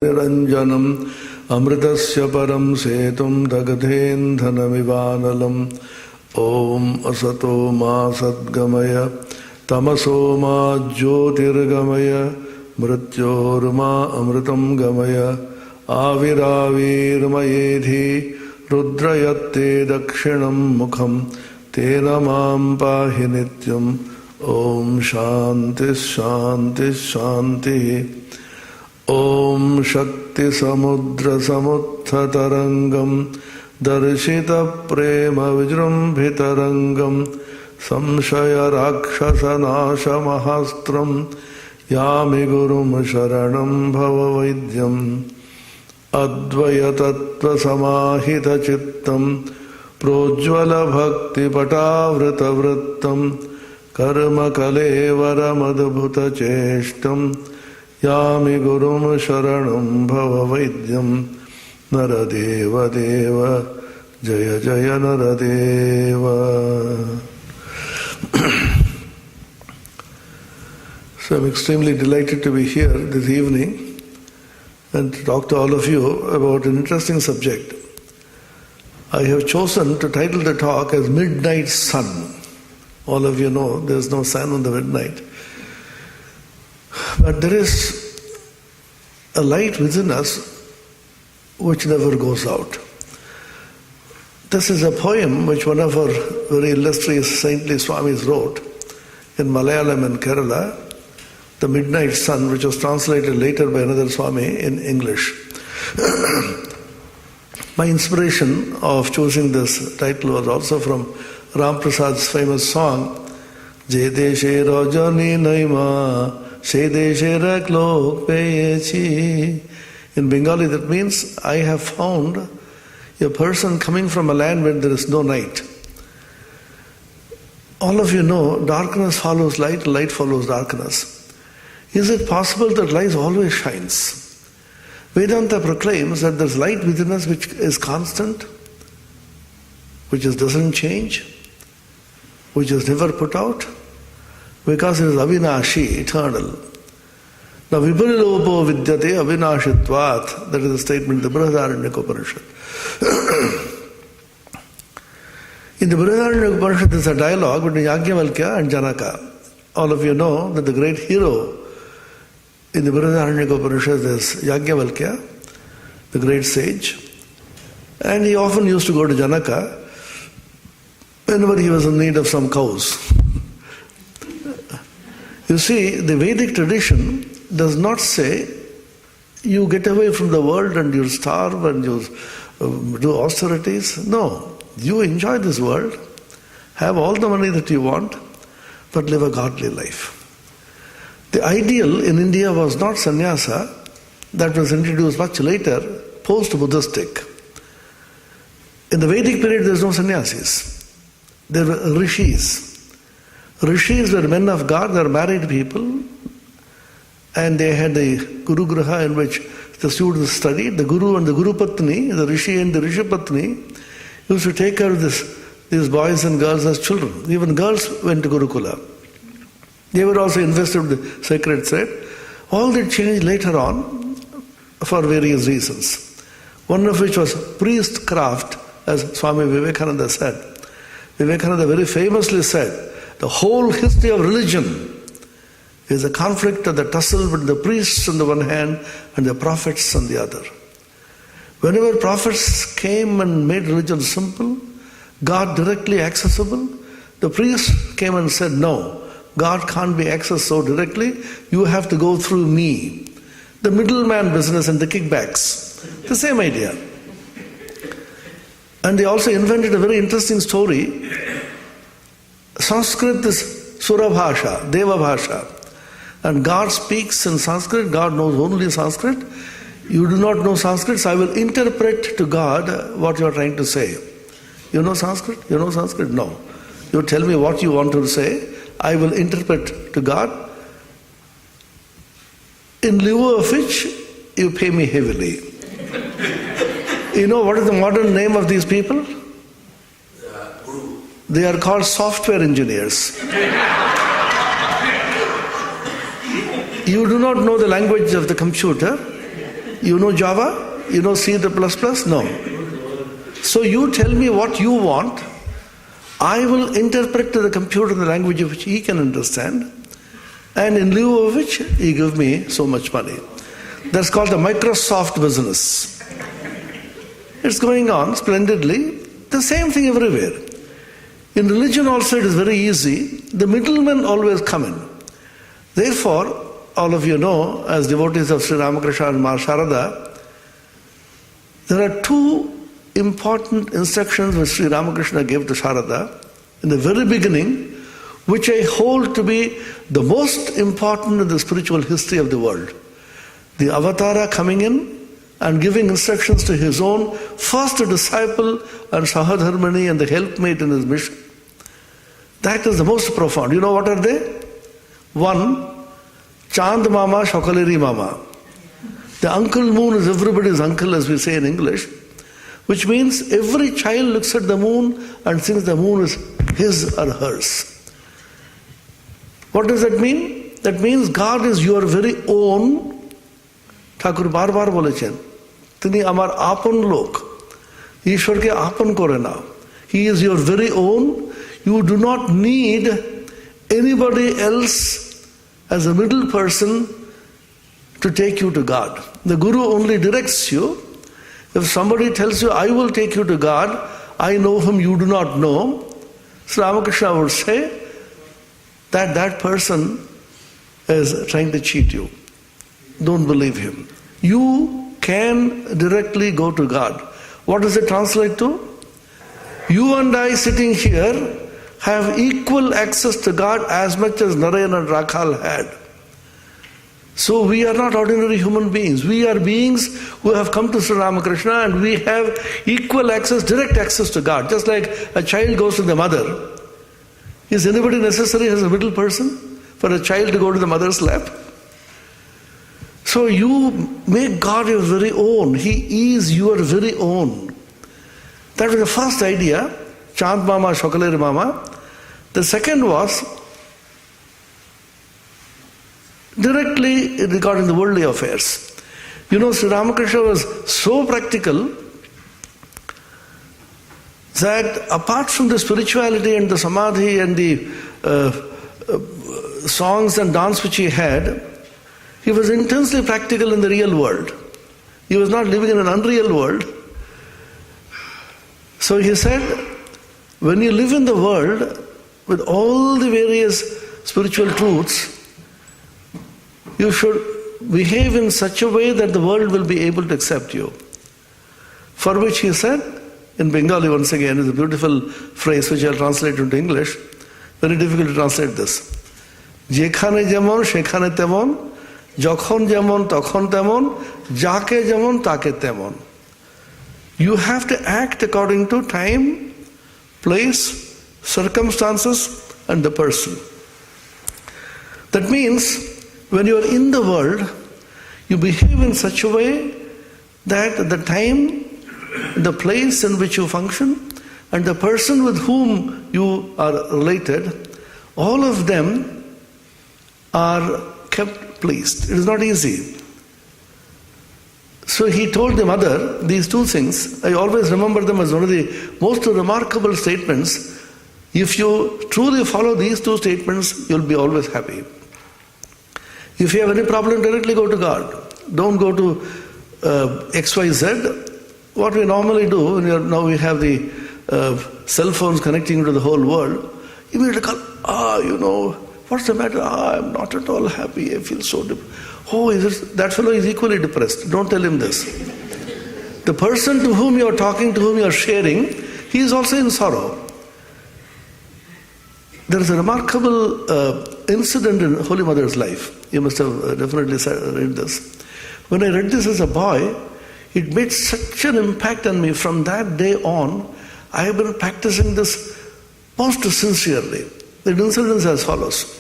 Niranjanam Amritasya Param Setum Dagadhendhanamivanam Om Asato Ma Sadgamaya Tamaso Ma Jyotirgamaya Mrityorma Amritam Gamaya Aviravirmayedhi Rudrayatte Dakshinam Mukham Tena Mam Pahi Nityam Om Shanti Shanti Shanti Om Shakti Samudra Samuthatarangam Darshita Prema Vijrumbhitarangam Samshaya Rakshasa Nasha Mahastram Yami Gurum Sharanam Bhava Vaidyam Advaya Tattva Samahita Chittam Projvala Bhakti Patavrita Vrittam Karma Kalevara Madbhuta Cheshtam Yami Gurum Sharanam Bhava Vaidyam Naradeva Deva Jaya Jaya Naradeva. So I'm extremely delighted to be here this evening and to talk to all of you about an interesting subject. I have chosen to title the talk as Midnight Sun. All of you know there is no sun on the midnight. But there is a light within us which never goes out. This is a poem which one of our very illustrious saintly Swamis wrote in Malayalam and Kerala, The Midnight Sun, which was translated later by another Swami in English. My inspiration of choosing this title was also from Ramprasad's famous song, Je Deshe Rajani Naima Se Deshe Raklok Peyechi. In Bengali that means, I have found a person coming from a land where there is no night. All of you know, darkness follows light, light follows darkness. Is it possible that light always shines? Vedanta proclaims that there is light within us which is constant, which doesn't change, which is never put out, because it is avinashi, eternal. Now, viparilopo vidyate avinashitvat, that is the statement in the Brihadaranyaka Upanishad. In the Brihadaranyaka Upanishad, there is a dialogue between Yajnavalkya and Janaka. All of you know that the great hero in the Brihadaranyaka Upanishad is Yajnavalkya, the great sage. And he often used to go to Janaka whenever he was in need of some cows. You see, the Vedic tradition does not say you get away from the world and you starve and you do austerities. No, you enjoy this world, have all the money that you want, but live a godly life. The ideal in India was not sannyasa, that was introduced much later, post-Buddhistic. In the Vedic period there was no sannyasis. There were rishis. Rishis were men of God, they were married people, and they had a Guru Graha in which the students studied. The Guru and the Guru Patni, the Rishi and the Rishi Patni, used to take care of these boys and girls as children. Even girls went to Gurukula. They were also invested with the sacred thread. All that changed later on for various reasons. One of which was priestcraft, as Swami Vivekananda said. Vivekananda very famously said, the whole history of religion is a conflict of the tussle between the priests on the one hand and the prophets on the other. Whenever prophets came and made religion simple, God directly accessible, the priests came and said, no, God can't be accessed so directly, you have to go through me. The middleman business and the kickbacks, the same idea. And they also invented a very interesting story. Sanskrit is Sura Bhasha, Deva Bhasha. And God speaks in Sanskrit, God knows only Sanskrit. You do not know Sanskrit, so I will interpret to God what you are trying to say. You know Sanskrit? You know Sanskrit? No. You tell me what you want to say, I will interpret to God, in lieu of which you pay me heavily. You know what is the modern name of these people? They are called software engineers. You do not know the language of the computer. You know Java? You know C++? No. So you tell me what you want. I will interpret to the computer the language of which he can understand, and in lieu of which he give me so much money. That's called the Microsoft business. It's going on splendidly. The same thing everywhere. In religion also it is very easy. The middlemen always come in. Therefore, all of you know, as devotees of Sri Ramakrishna and Ma Sharada, there are two important instructions which Sri Ramakrishna gave to Sharada in the very beginning, which I hold to be the most important in the spiritual history of the world. The Avatara coming in and giving instructions to his own first disciple and Sahadharmani and the helpmate in his mission. That is the most profound. You know what are they? One, Chand Mama, Shokaleri Mama. The uncle moon is everybody's uncle, as we say in English, which means every child looks at the moon and thinks the moon is his or hers. What does that mean? That means God is your very own. Thakur bar bar bolechen, tini amar apon lok. Ishwar ke apon kore na. He is your very own. You do not need anybody else as a middle person to take you to God. The Guru only directs you. If somebody tells you, I will take you to God, I know whom you do not know, Sri Ramakrishna would say that that person is trying to cheat you. Don't believe him. You can directly go to God. What does it translate to? You and I sitting here have equal access to God as much as Narayan and Rakhal had. So we are not ordinary human beings. We are beings who have come to Sri Ramakrishna and we have equal access, direct access to God. Just like a child goes to the mother. Is anybody necessary as a middle person for a child to go to the mother's lap? So you make God your very own. He is your very own. That was the first idea. Chand Mama, Shokaleri Mama. The second was directly regarding the worldly affairs. You know, Sri Ramakrishna was so practical that apart from the spirituality and the samadhi and the songs and dance which he had, he was intensely practical in the real world. He was not living in an unreal world. So he said, when you live in the world with all the various spiritual truths, you should behave in such a way that the world will be able to accept you. For which he said, in Bengali once again, is a beautiful phrase which I'll translate into English. Very difficult to translate this. Jekhane jemon, shekhane temon, jokhon jemon, tokhon temon, jake jemon, take temon. You have to act according to time, place, circumstances, and the person. That means, when you are in the world, you behave in such a way that the time, the place in which you function, and the person with whom you are related, all of them are kept pleased. It is not easy. So he told the mother these two things. I always remember them as one of the most remarkable statements. If you truly follow these two statements, you'll be always happy. If you have any problem, directly go to God. Don't go to XYZ. What we normally do, now we have the cell phones connecting to the whole world, immediately call, what's the matter? I'm not at all happy. I feel so depressed. Oh, that fellow is equally depressed. Don't tell him this. The person to whom you are talking, to whom you are sharing, he is also in sorrow. There is a remarkable incident in Holy Mother's life. You must have definitely read this. When I read this as a boy, it made such an impact on me. From that day on, I have been practicing this most sincerely. The incident is as follows.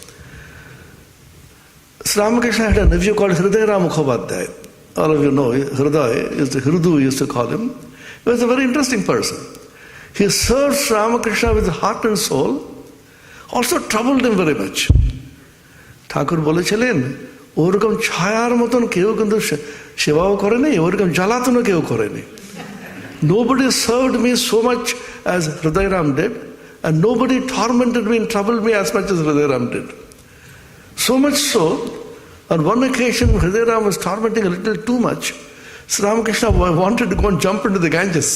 Sri Ramakrishna had a nephew called Hridaya Mukhopadhyay. All of you know, Hridu used to call him. He was a very interesting person. He served Sri Ramakrishna with heart and soul, also troubled him very much. Thakur bolechilen, ওরকম ছায়ার মতন কেউ কিন্তু সেবাও করে নাই, ওরকম জ্বালাতনও কেউ করেনি। Nobody served me so much as Hridayaram did, and nobody tormented me and troubled me as much as Hridayaram did. So much so, on one occasion Hridayaram was tormenting a little too much. So Ramakrishna wanted to go and jump into the Ganges.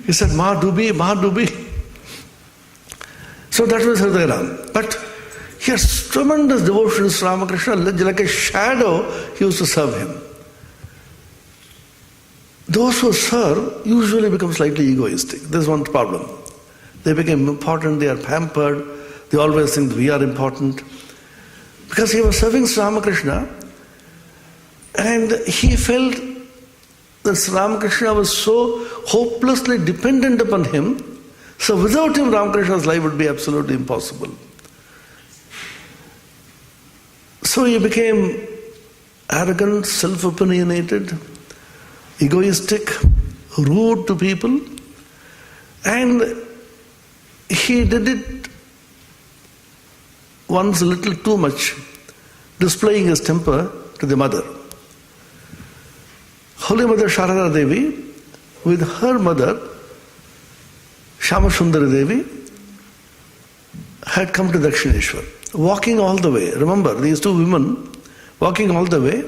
He said, Ma Dubi, Ma Dubi. So that was Hridayaram. But he has tremendous devotion to Ramakrishna, like a shadow he used to serve him. Those who serve usually become slightly egoistic. There's one problem. They become important, they are pampered, they always think we are important. Because he was serving Sri Ramakrishna, and he felt that Sri Ramakrishna was so hopelessly dependent upon him, so without him Ramakrishna's life would be absolutely impossible. So he became arrogant, self-opinionated, egoistic, rude to people, and he did it once a little too much, displaying his temper to the mother. Holy Mother Sharada Devi, with her mother Shamashundara Devi, had come to Dakshineshwar, walking all the way. Remember, these two women walking all the way,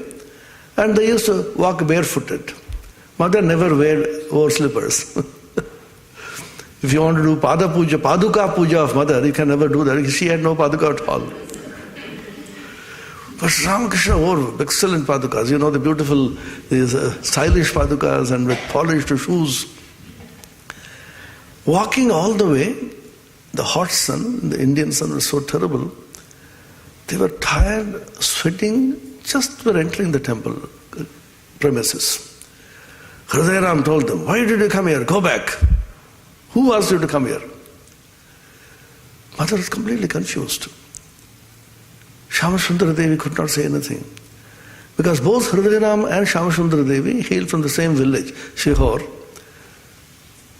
and they used to walk barefooted. Mother never wore slippers. If you want to do Pada Puja, Paduka Puja of Mother, you can never do that. She had no Paduka at all. But Ramakrishna wore excellent Padukas. You know, the beautiful, these stylish Padukas and with polished shoes. Walking all the way, the hot sun, the Indian sun was so terrible. They were tired, sweating, just were entering the temple premises. Hridayaram told them, why did you come here? Go back. Who asked you to come here? Mother was completely confused. Shamashundara Devi could not say anything. Because both Hridayaram and Shamashundara Devi hailed from the same village, Shihor.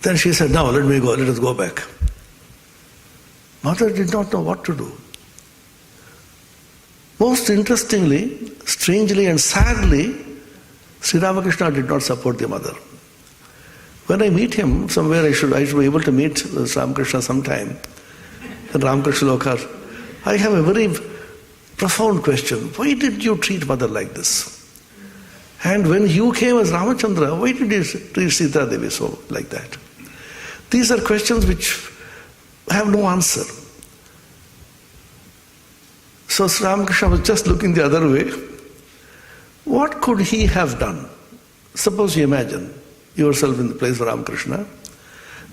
Then she said, now let me go, let us go back. Mother did not know what to do. Most interestingly, strangely and sadly, Sri Ramakrishna did not support the mother. When I meet him somewhere, I should be able to meet Ramakrishna sometime. And Ramakrishna Lokar, I have a very profound question. Why did you treat mother like this? And when you came as Ramachandra, why did you treat Sita Devi so like that? These are questions which have no answer. So Sri Ramakrishna was just looking the other way. What could he have done? Suppose you imagine yourself in the place of Ramakrishna.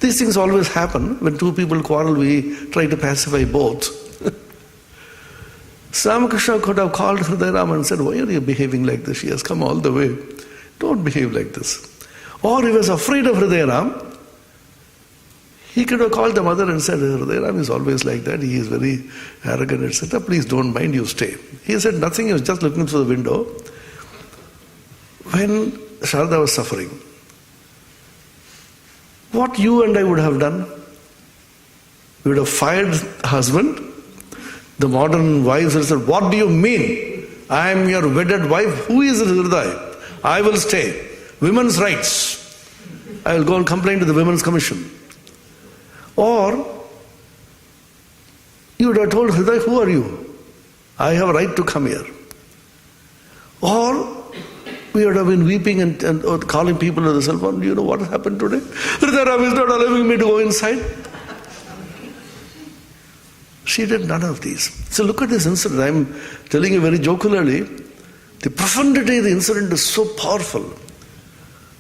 These things always happen. When two people quarrel, we try to pacify both. Ramakrishna could have called Hridayaram and said, why are you behaving like this? She has come all the way. Don't behave like this. Or he was afraid of Hridayaram. He could have called the mother and said, Hridayaram is always like that. He is very arrogant, etc. Please don't mind, you stay. He said nothing. He was just looking through the window. When Sharada was suffering, what you and I would have done? We would have fired the husband. The modern wives would have said, what do you mean? I am your wedded wife. Who is Hridaya? I will stay. Women's rights. I will go and complain to the Women's Commission. Or you would have told Hridaya, who are you? I have a right to come here. Or we would have been weeping and calling people to the cell phone. Do you know what happened today? Hridayaram is not allowing me to go inside. She did none of these. So look at this incident. I am telling you very jocularly. The profundity of the incident is so powerful.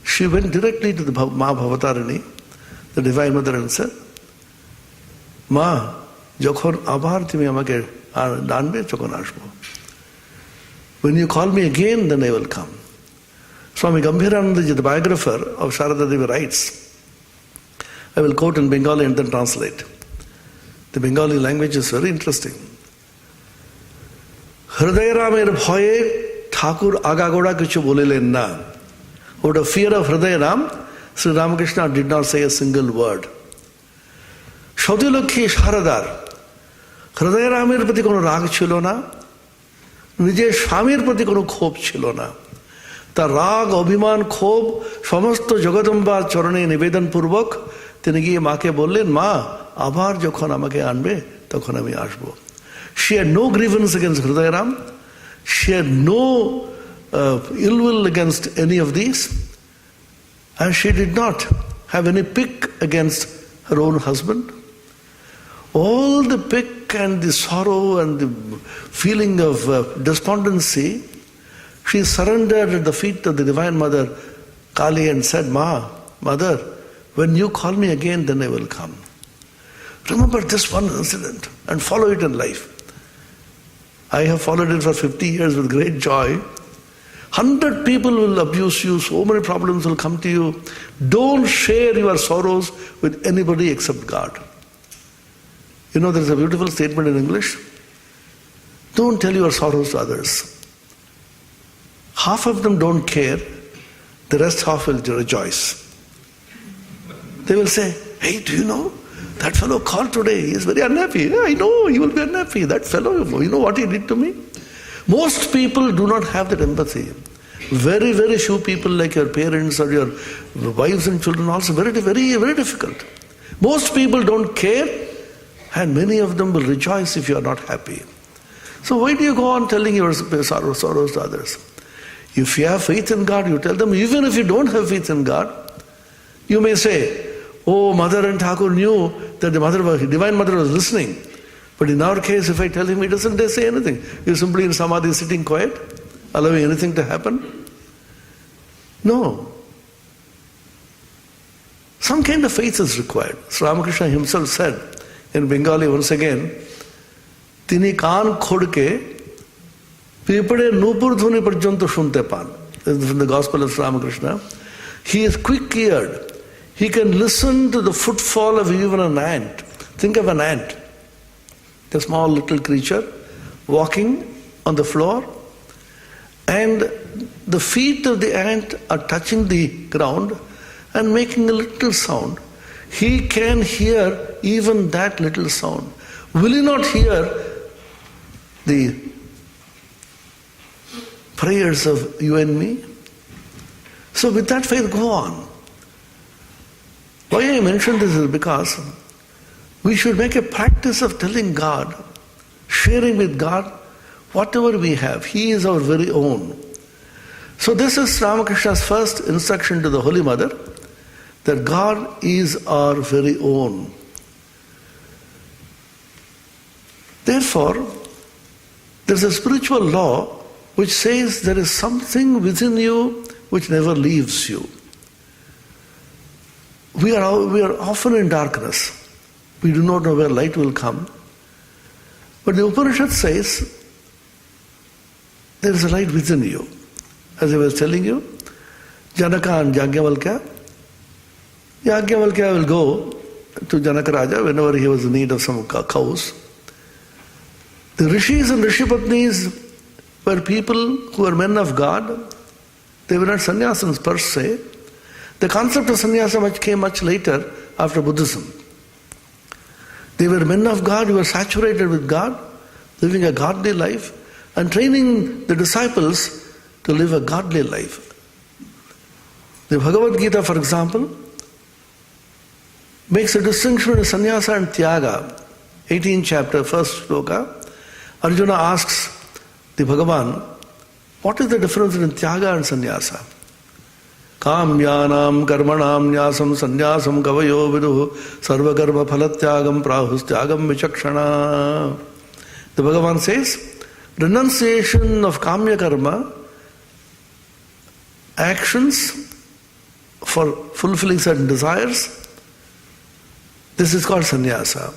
She went directly to the Ma Bhavatarini, the Divine Mother, and said, Ma, jokhon abar tumi amake danbe jokhon ashbo. When you call me again, then I will come. Swami Gambhirananda, the biographer of Sharada Devi, writes, I will quote in Bengali and then translate. The Bengali language is very interesting. Hridayaramer bhoye Thakur agagoda kichu bolilen na. Out of fear of Hridayaram, Sri Ramakrishna did not say a single word. Shautilokhi Sharadar, Hridayaramer prati kono rag chilo na, নিজের স্বামীর প্রতি কোনো ক্ষোভ ছিল না। তার রাগ অভিমান ক্ষোভ সমস্ত জগদম্বার চরণে নিবেদন পূর্বক তিনি গিয়ে মাকে বললেন, মা আবার যখন আমাকে আনবে তখন আমি আসব। She had no grievance against Hridayaram. She had no ill will against any of these. And she did not have any pick against her own husband. All the pick and the sorrow and the feeling of despondency, she surrendered at the feet of the Divine Mother Kali and said, Mother, when you call me again, then I will come. Remember this one incident and follow it in life. I have followed it for 50 years with great joy. 100 people will abuse you, so many problems will come to you. Don't share your sorrows with anybody except God. You know, there's a beautiful statement in English. Don't tell your sorrows to others. Half of them don't care, the rest half will rejoice. They will say, hey, do you know, that fellow called today, he is very unhappy. Yeah, I know, he will be unhappy. That fellow, you know what he did to me? Most people do not have that empathy. Very, very few people like your parents or your wives and children also, very, very, very difficult. Most people don't care, and many of them will rejoice if you are not happy. So why do you go on telling your sorrows to others? If you have faith in God, you tell them. Even if you don't have faith in God, you may say, oh, Mother and Thakur knew that the Divine Mother was listening. But in our case, if I tell him, he doesn't say anything. He's simply in samadhi sitting quiet, allowing anything to happen. No. Some kind of faith is required. So Ramakrishna himself said in Bengali once again, Tini kaan khodke pipade nupur dhuni parjanto shunte pan. This is from the Gospel of Ramakrishna. He is quick-eared. He can listen to the footfall of even an ant. Think of an ant, a small little creature walking on the floor, and the feet of the ant are touching the ground and making a little sound. He can hear even that little sound. Will he not hear the prayers of you and me? So with that faith, go on. Why I mention this is because we should make a practice of telling God, sharing with God whatever we have. He is our very own. So this is Ramakrishna's first instruction to the Holy Mother, that God is our very own. Therefore, there's a spiritual law which says there is something within you which never leaves you. We are often in darkness. We do not know where light will come. But the Upanishad says there is a light within you. As I was telling you, Janaka and Yajnavalkya will go to Janaka Raja whenever he was in need of some cows. The Rishis and Rishipatnis were people who were men of God. They were not sannyasins per se. The concept of sannyasa came much later after Buddhism. They were men of God who were saturated with God, living a godly life, and training the disciples to live a godly life. The Bhagavad Gita, for example, makes a distinction between sannyasa and tyaga. 18th chapter, first shloka, Arjuna asks the Bhagavan, what is the difference between tyaga and sannyasa? Kamyanam karmanam nyasam sannyasam kavayo viduh sarvakarma phalatyagam prahustyagam vichakshana. The Bhagavan says, renunciation of kamya karma, actions for fulfilling certain desires, this is called sannyasa.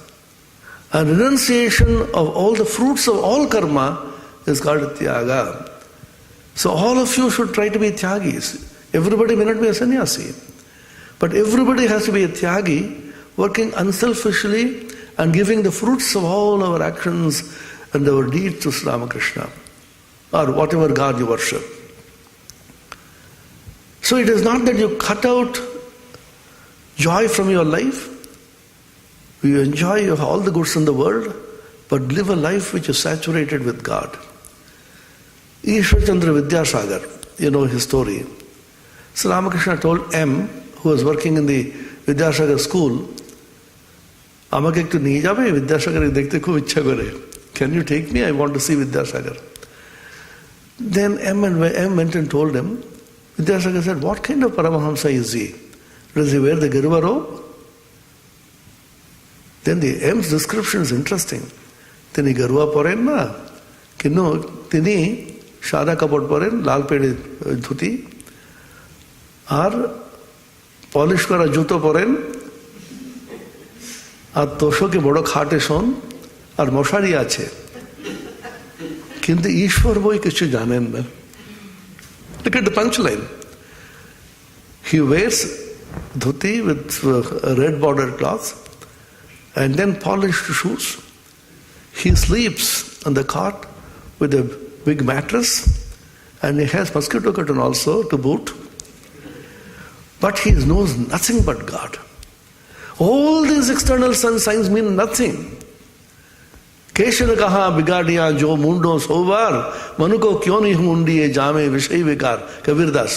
And renunciation of all the fruits of all karma is called tyaga. So all of you should try to be tyagis. Everybody may not be a sannyasi, but everybody has to be a tyagi, working unselfishly and giving the fruits of all our actions and our deeds to Sri Ramakrishna, or whatever God you worship. So it is not that you cut out joy from your life, you enjoy all the goods in the world, but live a life which is saturated with God. Ishwar Chandra Vidyasagar, you know his story. So Ramakrishna told M, who was working in the Vidyasagar school, আমাকে একটু নিয়ে যাবে বিদ্যাসাগরে দেখতে খুব ইচ্ছা করে. Can you take me? I want to see Vidyasagar. Then M went and told him. Vidyasagar said, what kind of Paramahamsa is he? Does he wear the Garuva robe? Then the M's description is interesting. তিনি গরুয়া পরেন না, কিন্তু তিনি সাদা কাপড় পরেন, লাল পেড়ে ধুতি, আর polish করা জুতো পরেন, আর তোষকে বড় খাটে শোন, আর মশারি আছে, কিন্তু ঈশ্বর বই কিছু জানেন না. Look at the punchline. He wears dhuti with red bordered cloth and then polished shoes. He sleeps on the cot with a big mattress and he has mosquito curtain also to boot. But he knows nothing but God. All these external signs mean nothing. केशन कहा बिगाड़िया जो मुंडो सोवार मनु को क्यों नहीं मुंडिए जामे विषय विकार. Kabirdas.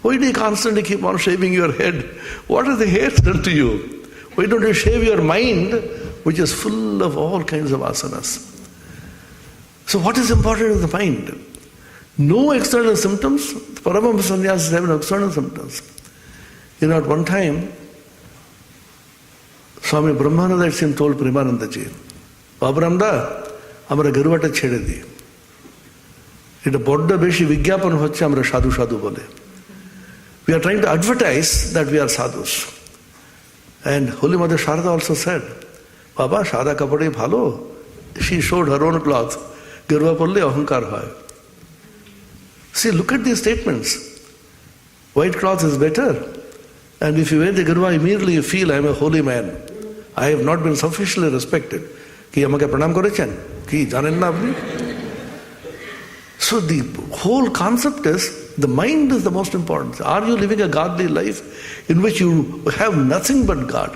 Why do you constantly keep on shaving your head? What has the hair done to you? Why don't you shave your mind, which is full of all kinds of asanas? So what is important is the mind. No external symptoms. The Paramahamsa sannyasis have no external symptoms. You know, at one time, Swami Brahmananda told Premananda ji, বাবরামদা আমরা গরুয়াটা ছেড়ে দিই, এটা বড্ড বেশি বিজ্ঞাপন হচ্ছে আমরা সাধু সাধু বলে. We are trying to advertise that we are sadhus. And Holy Mother Sharda also said, বাবা সাদা কাপড়ে ভালো. She showed her own cloth. গরুয়া পরলে অহংকার হয়. See, look at these statements. White cloth is better. And if you wear the garwa, immediately you feel I am a holy man. I have not been sufficiently respected. কি আমাকে প্রণাম করেছেন? কি জানেন না আপনি? So the whole concept is, the mind is the most important. Are you living a godly life in which you have nothing but God?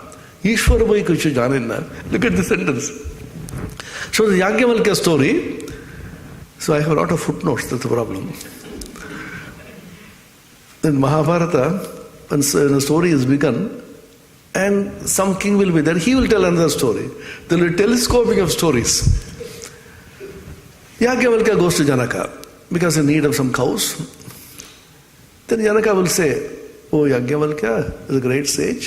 Ishwar bhai kuch janen na. Look at the sentence. So the Yajnavalkya story, so I have a lot of footnotes, that's the problem. In Mahabharata, when the story is begun, and some king will be there, he will tell another story. There will be telescoping of stories. Yajnavalkya goes to Janaka because in need of some cows. Then Janaka will say, oh Yajnavalkya is a great sage.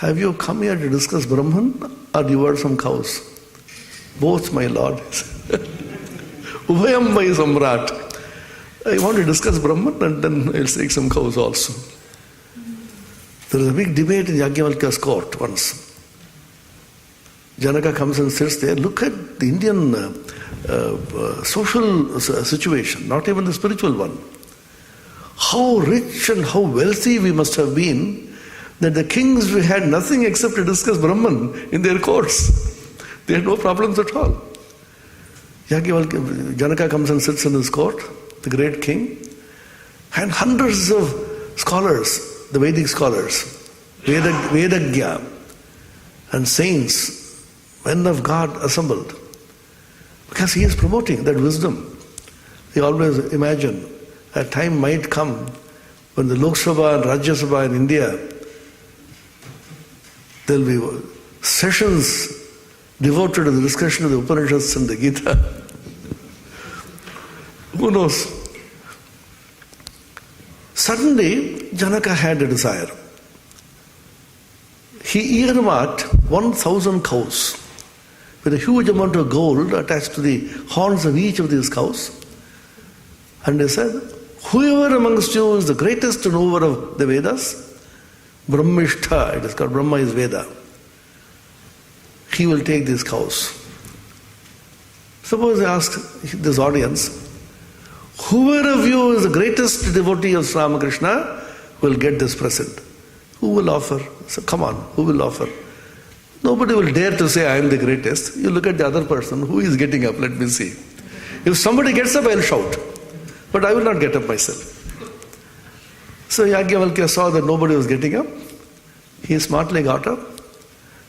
Have you come here to discuss Brahman or devour some cows? Both, my lord. Ubhayam vai samrat. I want to discuss Brahman and then I'll take some cows also. There was a big debate in Yajnavalkya's court once. Janaka comes and sits there. Look at the Indian social situation, not even the spiritual one. How rich and how wealthy we must have been that the kings had nothing except to discuss Brahman in their courts. They had no problems at all. Janaka comes and sits in his court, the great king, and hundreds of scholars, the Vedic scholars, Vedagya, and saints, men of God assembled. Because he is promoting that wisdom. They always imagine a time might come when the Lok Sabha and Rajya Sabha in India, there will be sessions devoted to the discussion of the Upanishads and the Gita. Who knows? Suddenly, Janaka had a desire. He earmarked 1,000 cows with a huge amount of gold attached to the horns of each of these cows. And he said, whoever amongst you is the greatest knower of the Vedas, Brahmishtha, it is called Brahma is Veda, he will take these cows. Suppose I ask this audience, whoever of you is the greatest devotee of Ramakrishna will get this present. Who will offer? So come on, who will offer? Nobody will dare to say I am the greatest. You look at the other person, who is getting up, let me see. If somebody gets up, I will shout. But I will not get up myself. So Yajnavalkya saw that nobody was getting up. He smartly got up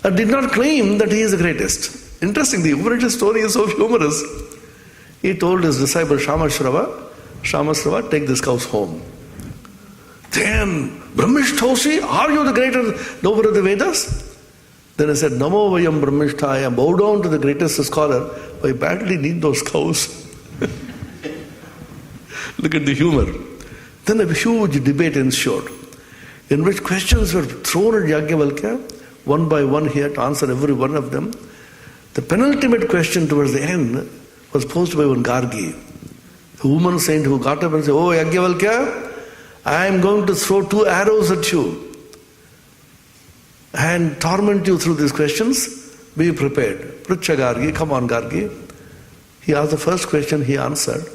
and did not claim that he is the greatest. Interesting, the Upanishad story is so humorous. He told his disciple Shamashrava, Shamasrava, take these cows home. Then, Brahmishtosi, are you the greater knower of the Vedas? Then I said, Namo Vayam Brahmishtaya, bow down to the greatest scholar. I badly need those cows. Look at the humor. Then a huge debate ensued, in which questions were thrown at Yajnavalkya, one by one he had to answer every one of them. The penultimate question towards the end was posed by one Gargi, a woman saint who got up and said, Oh Yajnavalkya, I am going to throw 2 arrows at you and torment you through these questions. Be prepared. Pritcha Gargi, come on Gargi. He asked the first question, he answered.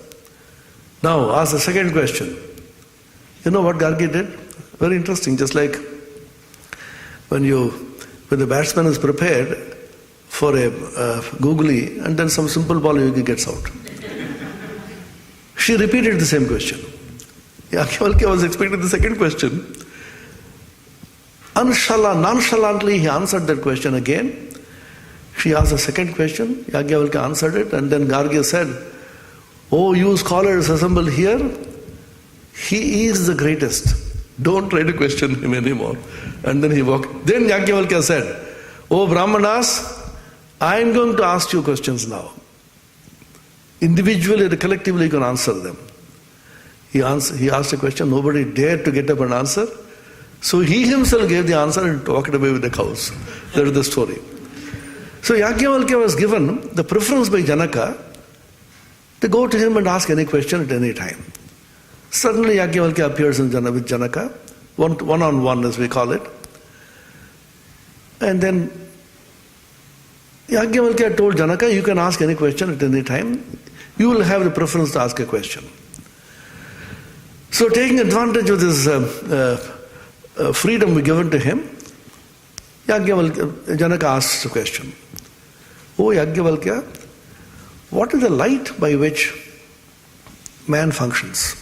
Now ask the second question. You know what Gargi did? Very interesting, just like when the batsman is prepared for a googly and then some simple ball yogi gets out. She repeated the same question. Yajnavalkya was expecting the second question. Nonchalantly he answered that question again. She asked the second question, Yajnavalkya answered it, and then Gargi said, Oh, you scholars assembled here, he is the greatest. Don't try to question him anymore. And then he walked. Then Yajnavalkya said, Oh Brahmanas, I am going to ask you questions now. Individually or collectively you can answer them. He asked a question, nobody dared to get up and answer. So he himself gave the answer and walked away with the cows. That is the story. So Yajnavalkya was given the preference by Janaka to go to him and ask any question at any time. Suddenly Yajnavalkya appears with Janaka, one-on-one as we call it. And then Yajnavalkya told Janaka, you can ask any question at any time. You will have the preference to ask a question. So taking advantage of this freedom given to him, Janaka asks a question. Oh Yajnavalkya, what is the light by which man functions?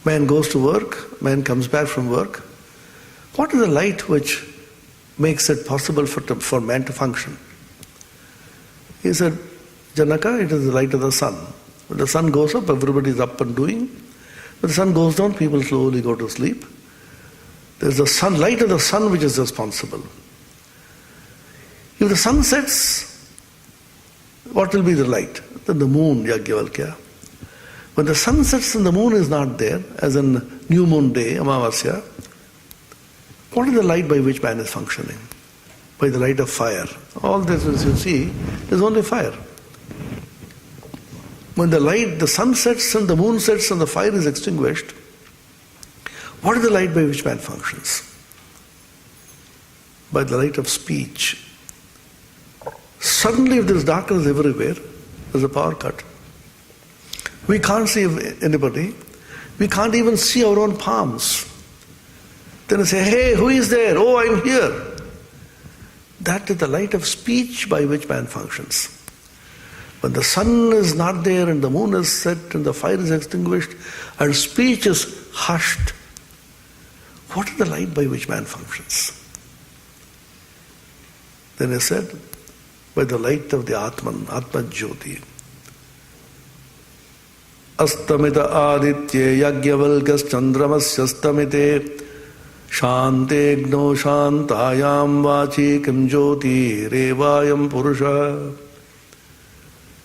Man goes to work, man comes back from work. What is the light which makes it possible for man to function? He said, Janaka, it is the light of the sun. When the sun goes up, everybody is up and doing. When the sun goes down, people slowly go to sleep. There is the light of the sun which is responsible. If the sun sets, what will be the light? Then the moon, Yajnavalkya. When the sun sets and the moon is not there, as in new moon day, Amavasya, what is the light by which man is functioning? By the light of fire. All this, as you see, is only fire. When the sun sets and the moon sets and the fire is extinguished, what is the light by which man functions? By the light of speech. Suddenly, if there is darkness everywhere, there is a power cut. We can't see anybody. We can't even see our own palms. Then I say, hey, who is there? Oh, I'm here. That is the light of speech by which man functions. When the sun is not there and the moon is set and the fire is extinguished and speech is hushed, what is the light by which man functions? Then I said, by the light of the Atman, Atma Jyoti. Astamita aditye yagyavalkas chandramasya astamite shante gno shantayam vachi kim jyoti revayam purusha.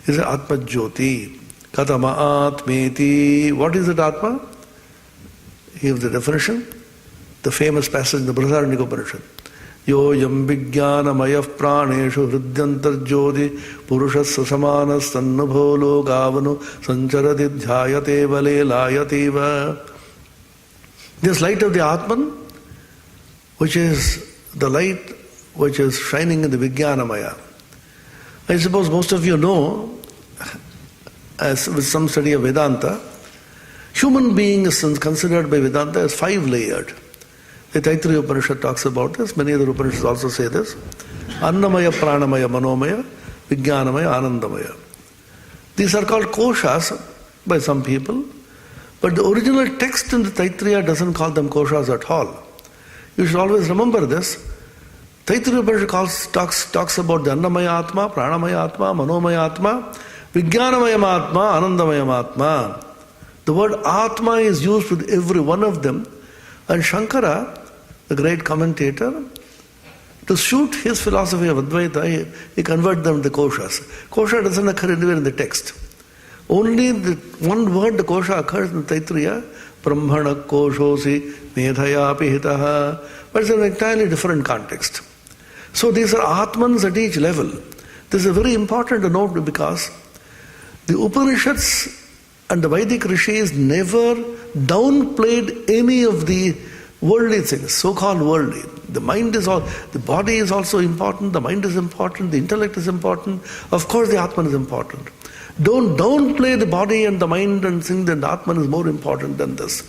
He said Atma Jyoti. Katama atmeti. What is it Atma? He gives the definition. The famous passage in the Brihadaranyaka Upanishad. Yo yam vijnanamayah praneshu hridyantar jyoti purushasya samanas sannubho logavanu sancharati dhyayate vale layativa. This light of the Atman, which is the light which is shining in the Vijnanamaya. I suppose most of you know, as with some study of Vedanta, human being is considered by Vedanta as 5-layered. The Taittiriya Upanishad talks about this, many other Upanishads also say this. Annamaya, Pranamaya, Manomaya, Vijnanamaya, Anandamaya. These are called koshas by some people, but the original text in the Taittiriya doesn't call them koshas at all. You should always remember this. Taittiriya Upanishad talks about the Annamaya Atma, Pranamaya Atma, Manomaya Atma, Vijnanamaya Atma, Anandamaya Atma. The word Atma is used with every one of them. And Shankara, the great commentator, to suit his philosophy of Advaita, he converted them to koshas. Kosha doesn't occur anywhere in the text. Only the one word, the kosha, occurs in Taittiriya, Brahmana koshosi medhaya pihitaha, but it's an entirely different context. So these are Atmans at each level. This is very important to note because the Upanishads and the Vedic rishis never downplayed any of the worldly things, so-called worldly. The body is also important, the mind is important, the intellect is important, of course the Atman is important. Don't downplay the body and the mind and think that the Atman is more important than this.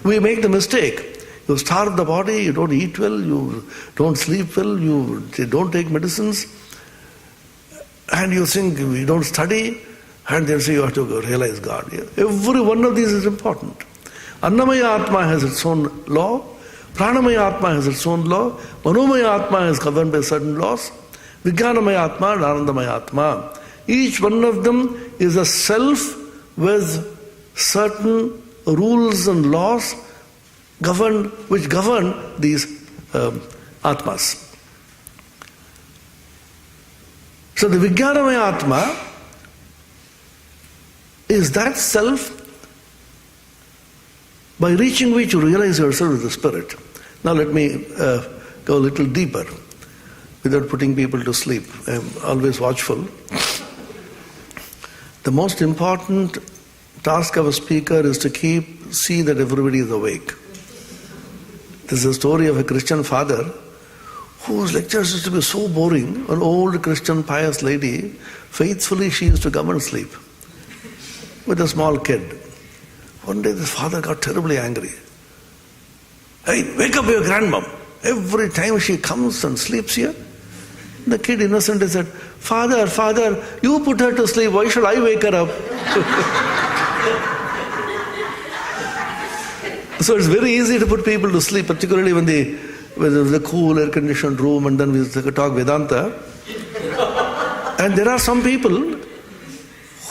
We make the mistake. You starve the body, you don't eat well, you don't sleep well, you don't take medicines, and you think you don't study, and they'll say you have to realize God. Every one of these is important. Annamaya Atma has its own law, Pranamaya Atma has its own law, Manomaya Atma is governed by certain laws, Vijnanamaya Atma and Anandamaya Atma. Each one of them is a self with certain rules and laws which govern these Atmas. So the Vijnanamaya Atma is that self by reaching which you realize yourself as the spirit. Now let me go a little deeper without putting people to sleep. I'm always watchful. The most important task of a speaker is to see that everybody is awake. This is a story of a Christian father whose lectures used to be so boring. An old Christian pious lady, faithfully she used to come and sleep with a small kid. One day this father got terribly angry. Hey, wake up your grandmom. Every time she comes and sleeps here. The kid innocently said, Father, you put her to sleep, why should I wake her up? So it's very easy to put people to sleep, particularly when the cool air-conditioned room, and then we talk Vedanta. And there are some people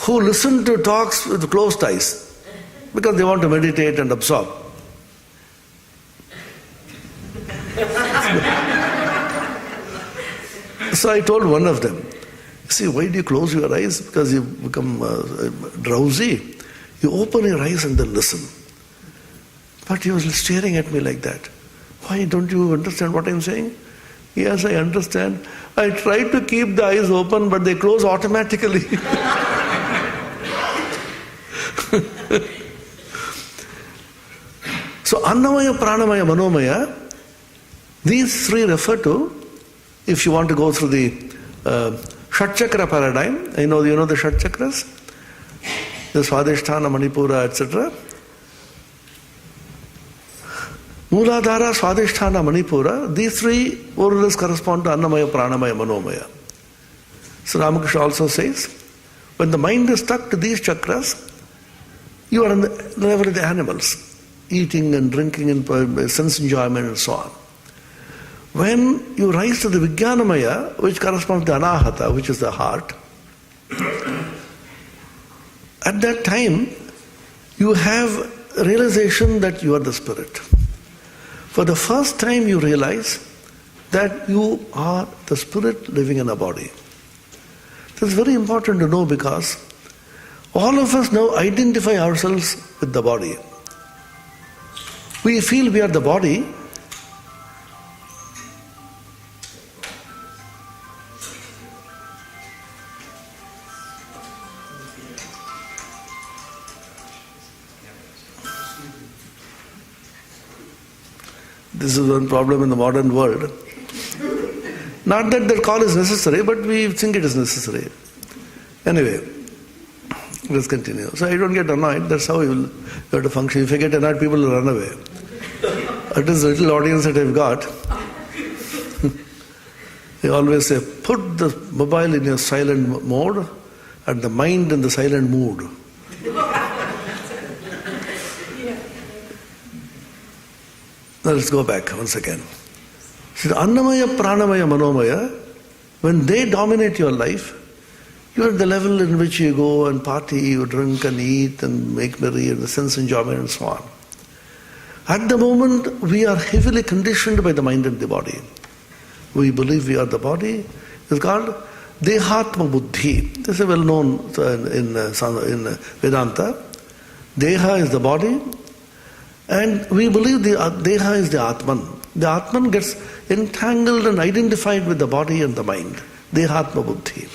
who listen to talks with closed eyes because they want to meditate and absorb. So I told one of them, see, why do you close your eyes? Because you become drowsy. You open your eyes and then listen. But he was staring at me like that. Why, don't you understand what I'm saying? Yes, I understand. I try to keep the eyes open, but they close automatically. So Annamaya, Pranamaya, Manomaya, these three refer to, if you want to go through the Shat Chakra paradigm, you know the Shat Chakras, the Swadhisthana, Manipura, etc. Mooladhara, Swadhisthana, Manipura, these three more or less correspond to Annamaya, Pranamaya, Manomaya. So Ramakrishna also says, when the mind is stuck to these chakras, you are on the level of the animals, eating and drinking and sense enjoyment and so on. When you rise to the Vijnanamaya, which corresponds to Anahata, which is the heart, at that time you have a realization that you are the spirit. For the first time you realize that you are the spirit living in a body. This is very important to know because all of us now identify ourselves with the body. We feel we are the body. This is one problem in the modern world. Not that the call is necessary, but we think it is necessary. Anyway, let's continue. So I don't get annoyed. That's how you have to function. If I get annoyed, people will run away. It is the little audience that I've got. They always say, put the mobile in your silent mode and the mind in the silent mood. Now let's go back once again. So the Annamaya, Pranamaya, Manomaya, when they dominate your life, You're at the level in which you go and party, you drink and eat and make merry and the sense enjoyment and so on. At the moment, we are heavily conditioned by the mind and the body. We believe we are the body. It's called Dehatma Buddhi. This is well known in Vedanta. Deha is the body, and we believe the Deha is the Atman. The Atman gets entangled and identified with the body and the mind. Dehatma Buddhi.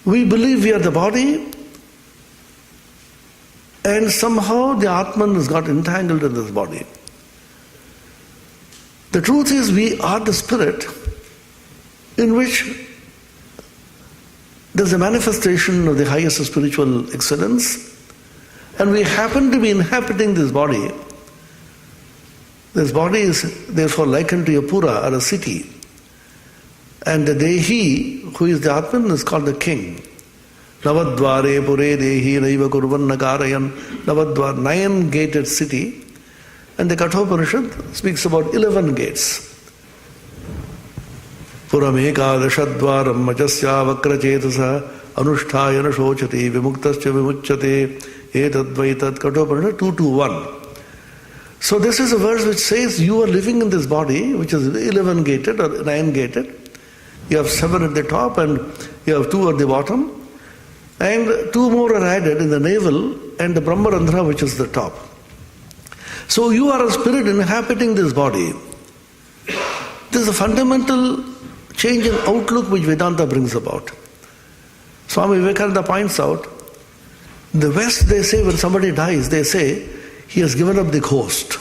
We believe we are the body, and somehow the Atman has got entangled in this body. The truth is, we are the spirit in which there's a manifestation of the highest spiritual excellence, and we happen to be inhabiting this body. This body is therefore likened to a pura or a city. And the Dehi, who is the Atman, is called the king. Navadvare pure Dehi naiva kurvan nakarayan. Navadvar, 9-gated city. And the Kathopanishad speaks about 11 gates. Purameka dashadvaram majasya vakrachetasa anusthayana shochati vimuktascha vimuchyate etadvaitat. Kathopanishad 2:1. So this is a verse which says you are living in this body, which is 11-gated or 9-gated. You have 7 at the top and you have 2 at the bottom. And 2 more are added in the navel and the Brahmarandhra, which is the top. So you are a spirit inhabiting this body. This is a fundamental change in outlook which Vedanta brings about. Swami Vivekananda points out, in the West they say when somebody dies, they say, he has given up the ghost.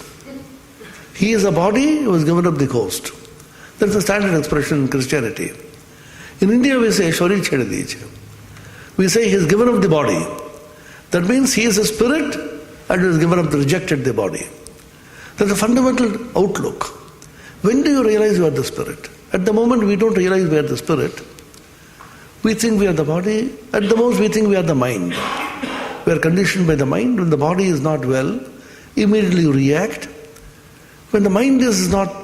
He is a body who has given up the ghost. That's a standard expression in Christianity. In India we say, Shori chhed dijiye. We say he has given up the body. That means he is a spirit and he has given up, rejected the body. That's a fundamental outlook. When do you realize you are the spirit? At the moment we don't realize we are the spirit. We think we are the body. At the most we think we are the mind. We are conditioned by the mind. When the body is not well, immediately you react. When the mind is not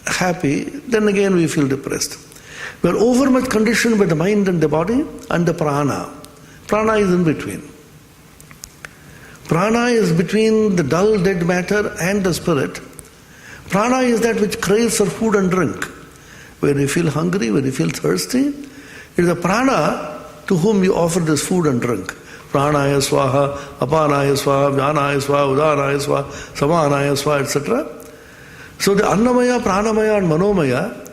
happy, then again we feel depressed. We are overmuch conditioned by the mind and the body and the prana. Prana is in between. Prana is between the dull dead matter and the spirit. Prana is that which craves for food and drink. When you feel hungry, when you feel thirsty, it is the prana to whom you offer this food and drink. Pranaya swaha, apanaya swaha, vyanaya swaha, udanaya swaha, samanaya swaha, etc. So the Annamaya, Pranamaya and Manomaya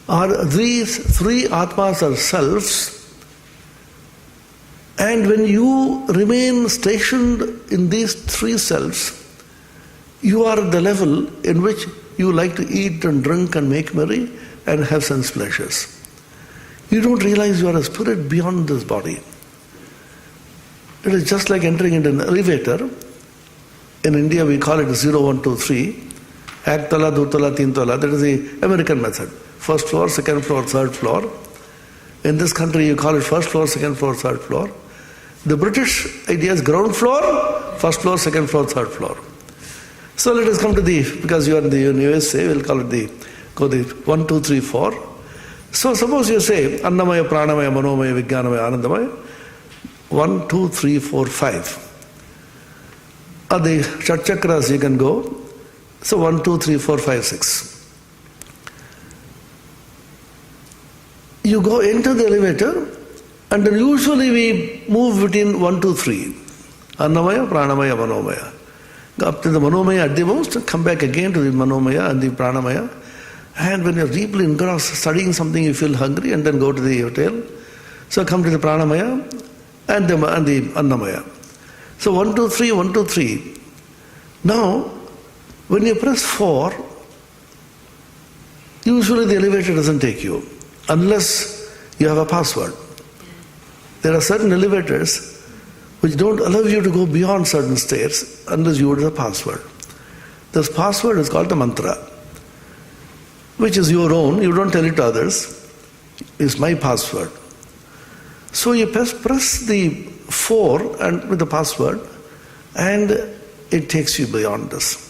are these 3 Atmas or selves, and when you remain stationed in these 3 selves, you are at the level in which you like to eat and drink and make merry and have sense pleasures. You don't realize you are a spirit beyond this body. It is just like entering into an elevator. In India we call it 0, 1, 2, 3. Ek tala, du tala, teen tala. That is the American method. First floor, second floor, third floor. In this country you call it first floor, second floor, third floor. The British idea is ground floor, first floor, second floor, third floor. So let us come to because you are in the USA, we'll call it the 1, 2, 3, 4. So suppose you say Annamaya, Pranamaya, Manomaya, Vijnanamaya, Anandamaya. 1, 2, 3, 4, 5. At the Shat Chakras you can go. So 1, 2, 3, 4, 5, 6. You go into the elevator and then usually we move between 1, 2, 3. Annamaya, Pranamaya, Manomaya. Go up to the Manomaya at the most, come back again to the Manomaya and the Pranamaya. And when you're deeply engrossed studying something, you feel hungry and then go to the hotel. So come to the Pranamaya and the Annamaya. So 1, 2, 3, 1, 2, 3. Now, when you press 4, usually the elevator doesn't take you unless you have a password. There are certain elevators which don't allow you to go beyond certain stairs unless you have a password. This password is called the mantra, which is your own. You don't tell it to others. It's my password. So you press the 4 and with the password, and it takes you beyond this.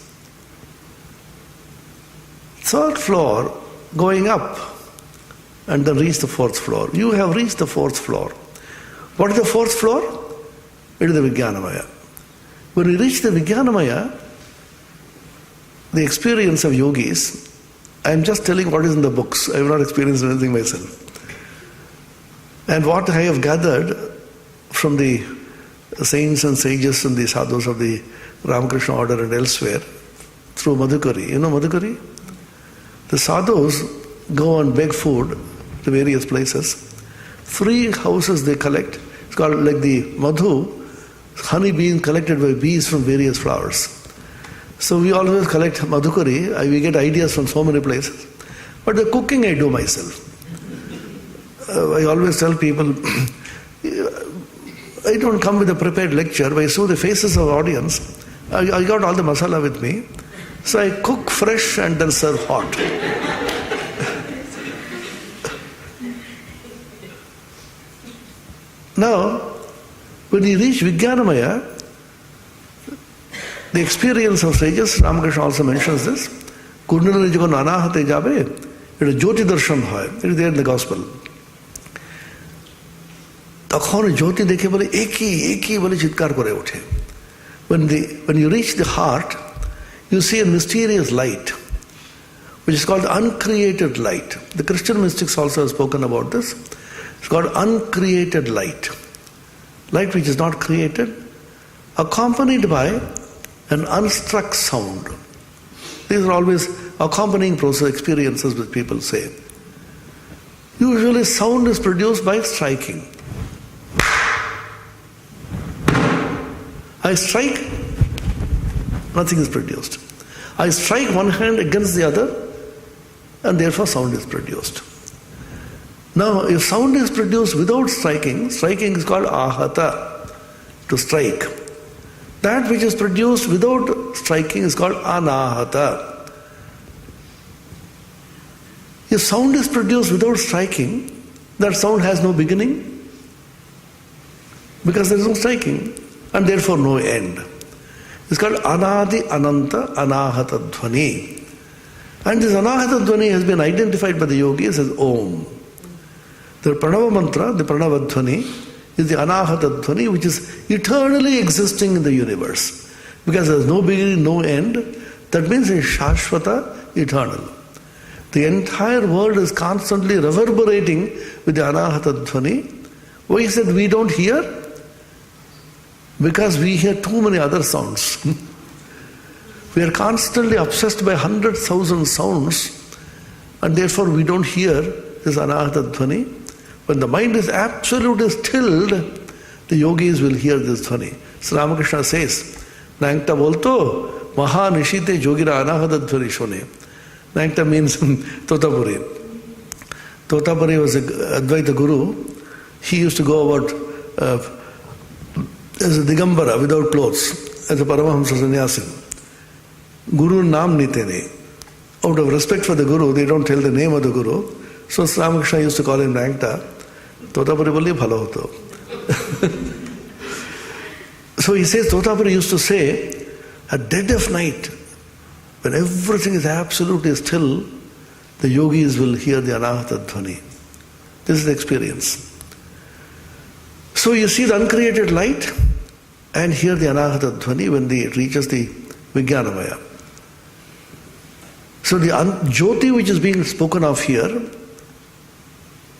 Third floor, going up, and then reach the 4th floor. You have reached the 4th floor. What is the 4th floor? It is the Vijnanamaya. When you reach the Vijnanamaya, the experience of yogis, I am just telling what is in the books. I have not experienced anything myself. And what I have gathered from the saints and sages and the sadhus of the Ramakrishna Order and elsewhere, through Madhukari. You know Madhukari? The sadhus go and beg food to various places. 3 houses they collect. It's called like the madhu, honey being collected by bees from various flowers. So we always collect Madhukari. We get ideas from so many places. But the cooking I do myself. I always tell people, I don't come with a prepared lecture, but I saw the faces of the audience. I got all the masala with me. So I cook fresh and then serve hot. Now, when you reach Vijnanamaya, the experience of sages, Ramakrishna also mentions this, Kundalini jokon anahate jabe, it is Jyoti Darshan hoy. It is there in the Gospel. তখন জ্যোতি দেখে বলে একই বলে চিৎকার করে ওঠে. When you reach the heart, you see a mysterious light, which is called uncreated light. The Christian mystics also have spoken about this. It's called uncreated light. Light which is not created, accompanied by an unstruck sound. These are always accompanying process experiences which people say. Usually sound is produced by striking. I strike, nothing is produced. I strike one hand against the other, and therefore sound is produced. Now, if sound is produced without striking is called ahata, to strike. That which is produced without striking is called anahata. If sound is produced without striking, that sound has no beginning, because there is no striking, and therefore no end. It's called anadi ananta anahata dhvani. And this anahata dhvani has been identified by the yogis as Om. The Pranava mantra, the Pranava dhvani, is the anahata dhvani which is eternally existing in the universe. Because there is no beginning, no end, that means it is shashvata, eternal. The entire world is constantly reverberating with the anahata dhvani. Why is it we don't hear? Because we hear too many other sounds. We are constantly obsessed by 100,000 sounds, and therefore we don't hear this anahata dhvani. When the mind is absolutely stilled, the yogis will hear this dhvani. So Ramakrishna says, Nankta bolto, maha nishite jogira anahata dhvani shone. Nankta means Totapuri. Totapuri was an Advaita guru. He used to go about as a Digambara, without clothes, as a Paramahamsa sannyasi. Guru naam nitene. Out of respect for the Guru, they don't tell the name of the Guru. So Ramakrishna used to call him Nankta. Totapuri bolli bhalo hoto. So he says, Totapuri used to say, at dead of night, when everything is absolutely still, the yogis will hear the anahata dhvani. This is the experience. So you see the uncreated light and hear the anahata dhvani when it reaches the Vijnanamaya. So the Jyoti which is being spoken of here,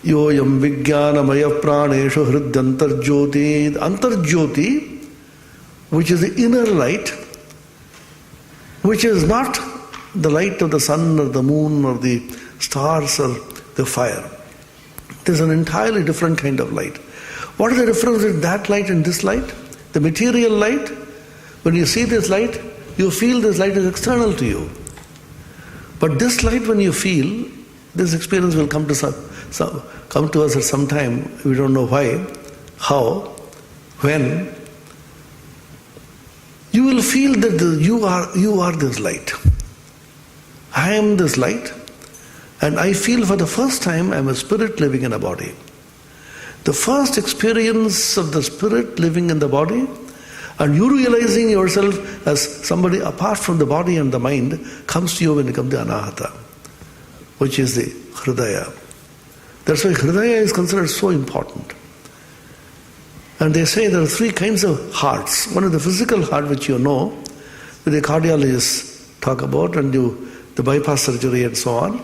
Yoyam Vijnanamaya Praneshu Hridyantarjyoti, Antarjyoti, which is the inner light, which is not the light of the sun or the moon or the stars or the fire. It is an entirely different kind of light. What is the difference between that light and this light? The material light, when you see this light, you feel this light is external to you. But this light, when you feel, this experience will come to us at some time. We don't know why, how, when. You will feel that you are this light. I am this light, and I feel for the first time I am a spirit living in a body. The first experience of the spirit living in the body, and you realizing yourself as somebody apart from the body and the mind, comes to you when you come to anahata, which is the hridaya. That's why Hridaya is considered so important. And they say there are three kinds of hearts. One is the physical heart, which you know, which the cardiologists talk about, and the bypass surgery and so on.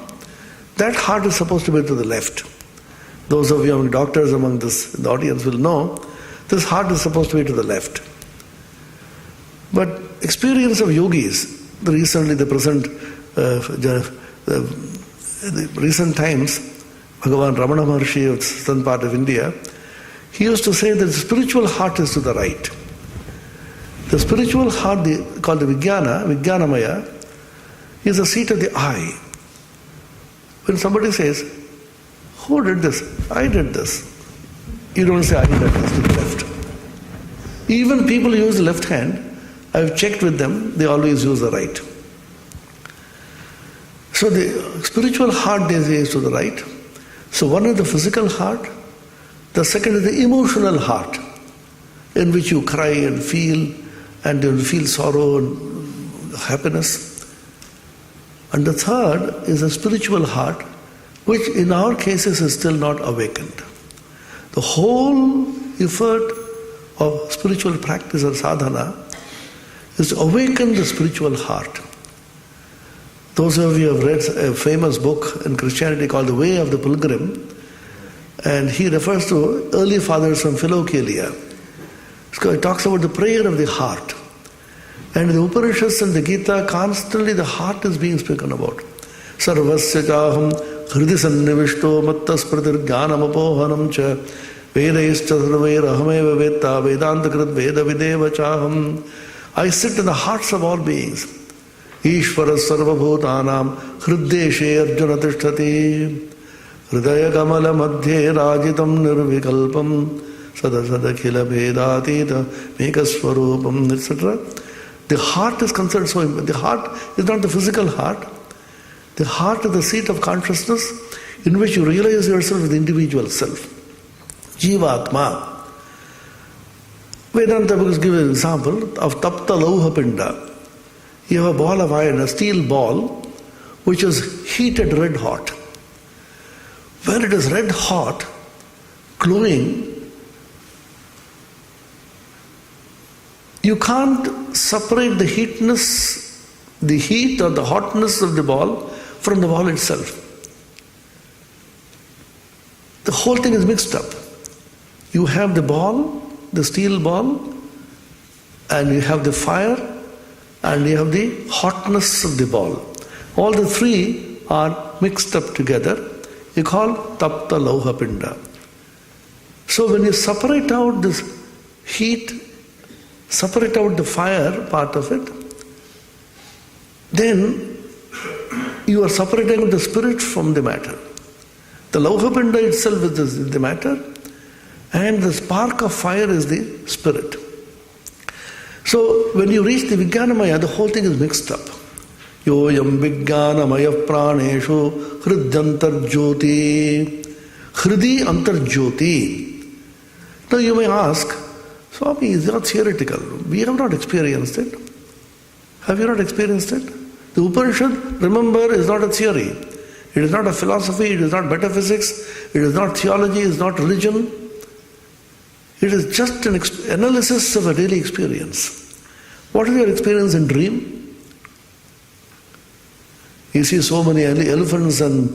That heart is supposed to be to the left. Those of you among doctors among the audience will know, this heart is supposed to be to the left. But experience of yogis, the recent times, Bhagavan Ramana Maharshi of the southern part of India, he used to say that the spiritual heart is to the right. The spiritual heart, called the Vijnanamaya, is the seat of the I. When somebody says, who did this? I did this. You don't say, I did this, to the left. Even people who use the left hand, I've checked with them, they always use the right. So the spiritual heart, they say, is to the right. So one is the physical heart, the second is the emotional heart, in which you cry and feel, and you feel sorrow and happiness. And the third is a spiritual heart, which in our cases is still not awakened. The whole effort of spiritual practice or sadhana is to awaken the spiritual heart. Those of you have read a famous book in Christianity called The Way of the Pilgrim, and he refers to early fathers from Philokalia. It talks about the prayer of the heart. And in the Upanishads and the Gita, constantly the heart is being spoken about. Sarvasya chaham hridi sannivishto mattas pratirgyanam apohanam cha vedaischa sarvair ahameva vetta vedanta krit veda videva chaham. I sit in the hearts of all beings. Ishvara sarvabhutanam hriddeshe arjuna tishtati hridaya kamala madhye rajitam nirvikalpam sadasadakhila bhedatita mekaswarupam, etc. The heart is considered so important. The heart is not the physical heart. The heart is the seat of consciousness in which you realize yourself as the individual self. Jivatma. Vedanta books give an example of tapta lauha pinda. You have a ball of iron, a steel ball, which is heated red hot. When it is red hot, glowing, you can't separate the heat or the hotness of the ball from the ball itself. The whole thing is mixed up. You have the ball, the steel ball, and you have the fire, and you have the hotness of the ball. All the three are mixed up together. You call tapta lauha pinda. So when you separate out this heat, separate out the fire part of it, then you are separating the spirit from the matter. The lauha pinda itself is the matter, and the spark of fire is the spirit. So when you reach the Vijnanamaya, the whole thing is mixed up. Yoyam Vijnanamaya praneshu hridyantar jyoti. Hridi antar jyoti. Now you may ask, Swami, is not theoretical. We have not experienced it. Have you not experienced it? The Upanishad, remember, is not a theory. It is not a philosophy, it is not metaphysics, it is not theology, it is not religion. It is just an analysis of a daily experience. What is your experience in dream? You see so many elephants and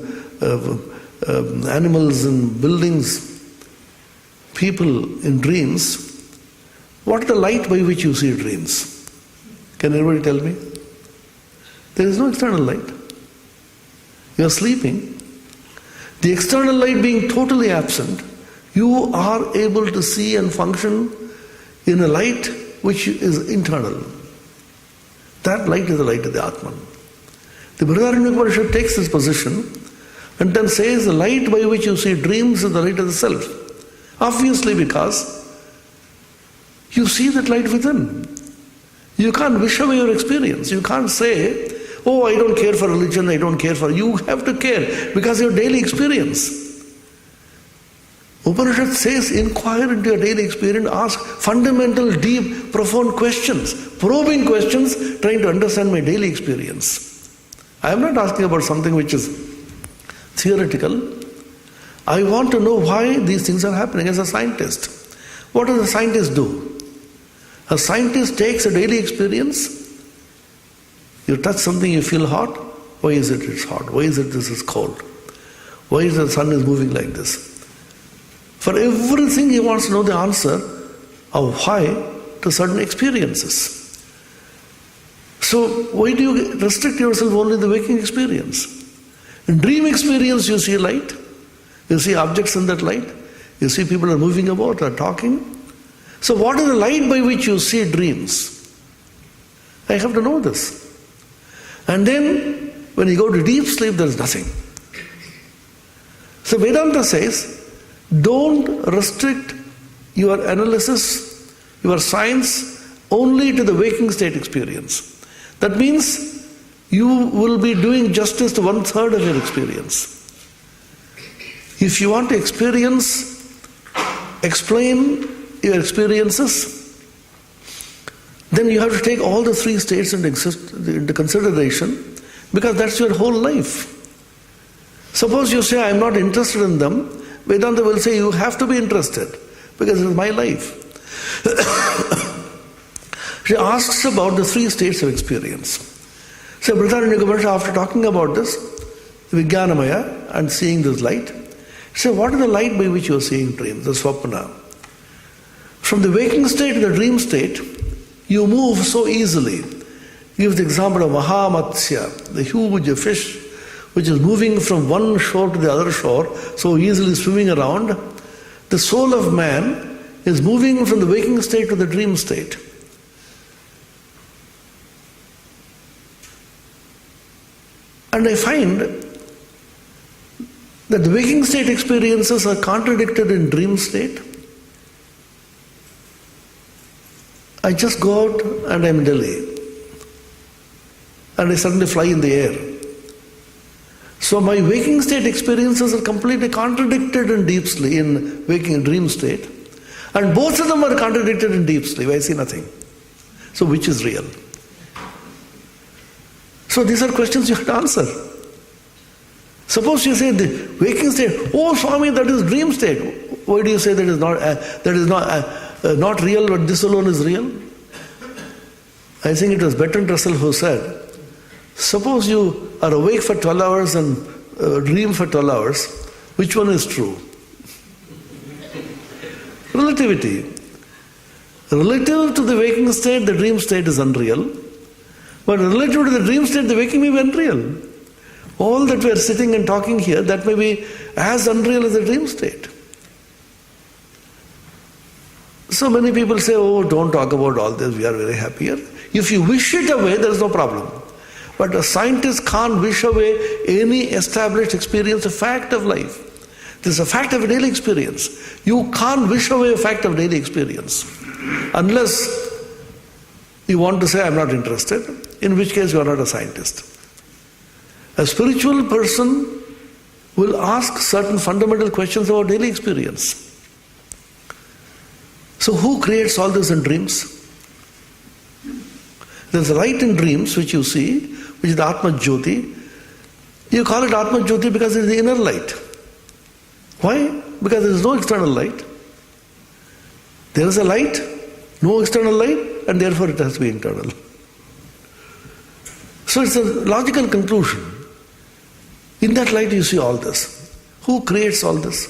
animals and buildings, people in dreams. What is the light by which you see dreams? Can anybody tell me? There is no external light. You are sleeping. The external light being totally absent, you are able to see and function in a light which is internal. That light is the light of the Atman. The Brihadaranyaka takes this position and then says the light by which you see dreams is the light of the self. Obviously, because you see that light within. You can't wish away your experience. You can't say, oh, I don't care for religion, I don't care for... You have to care because your daily experience. Upanishad says, inquire into your daily experience, ask fundamental, deep, profound questions, probing questions, trying to understand my daily experience. I am not asking about something which is theoretical. I want to know why these things are happening as a scientist. What does a scientist do? A scientist takes a daily experience. You touch something, you feel hot. Why is it it's hot? Why is it this is cold? Why is the sun is moving like this? For everything he wants to know the answer of why to certain experiences. So why do you restrict yourself only to the waking experience? In dream experience you see light, you see objects in that light, you see people are moving about, are talking. So what is the light by which you see dreams? I have to know this. And then when you go to deep sleep, there is nothing. So Vedanta says, don't restrict your analysis, your science, only to the waking state experience. That means you will be doing justice to 1/3 of your experience. If you want to explain your experiences, then you have to take all the 3 states into consideration, because that's your whole life. Suppose you say, I am not interested in them, Vedanta will say, you have to be interested, because it is my life. She asks about the 3 states of experience. So Brihadaranyaka, after talking about this, Vijnanamaya, and seeing this light, she said, what is the light by which you are seeing dreams, the swapna? From the waking state to the dream state, you move so easily. He gives the example of Mahamatsya, the huge fish which is moving from one shore to the other shore, so easily swimming around. The soul of man is moving from the waking state to the dream state. And I find that the waking state experiences are contradicted in dream state. I just go out and I'm in Delhi. And I suddenly fly in the air. So my waking state experiences are completely contradicted in deep sleep, in waking dream state. And both of them are contradicted in deep sleep. I see nothing. So which is real? So these are questions you have to answer. Suppose you say the waking state, oh Swami, that is dream state. Why do you say that is not real, but this alone is real? I think it was Bertrand Russell who said, suppose you are awake for 12 hours and dream for 12 hours, which one is true? Relativity. Relative to the waking state, the dream state is unreal. But relative to the dream state, the waking may be unreal. All that we are sitting and talking here, that may be as unreal as the dream state. So many people say, oh, don't talk about all this, we are very happy here. If you wish it away, there is no problem. But a scientist can't wish away any established experience, a fact of life. This is a fact of a daily experience. You can't wish away a fact of daily experience. Unless you want to say, I'm not interested, in which case you are not a scientist. A spiritual person will ask certain fundamental questions about daily experience. So who creates all this in dreams? There's a light in dreams which you see, which is the Atma Jyoti. You call it Atma Jyoti because it is the inner light. Why? Because there is no external light. There is a light, no external light, and therefore it has to be internal. So it's a logical conclusion. In that light you see all this. Who creates all this?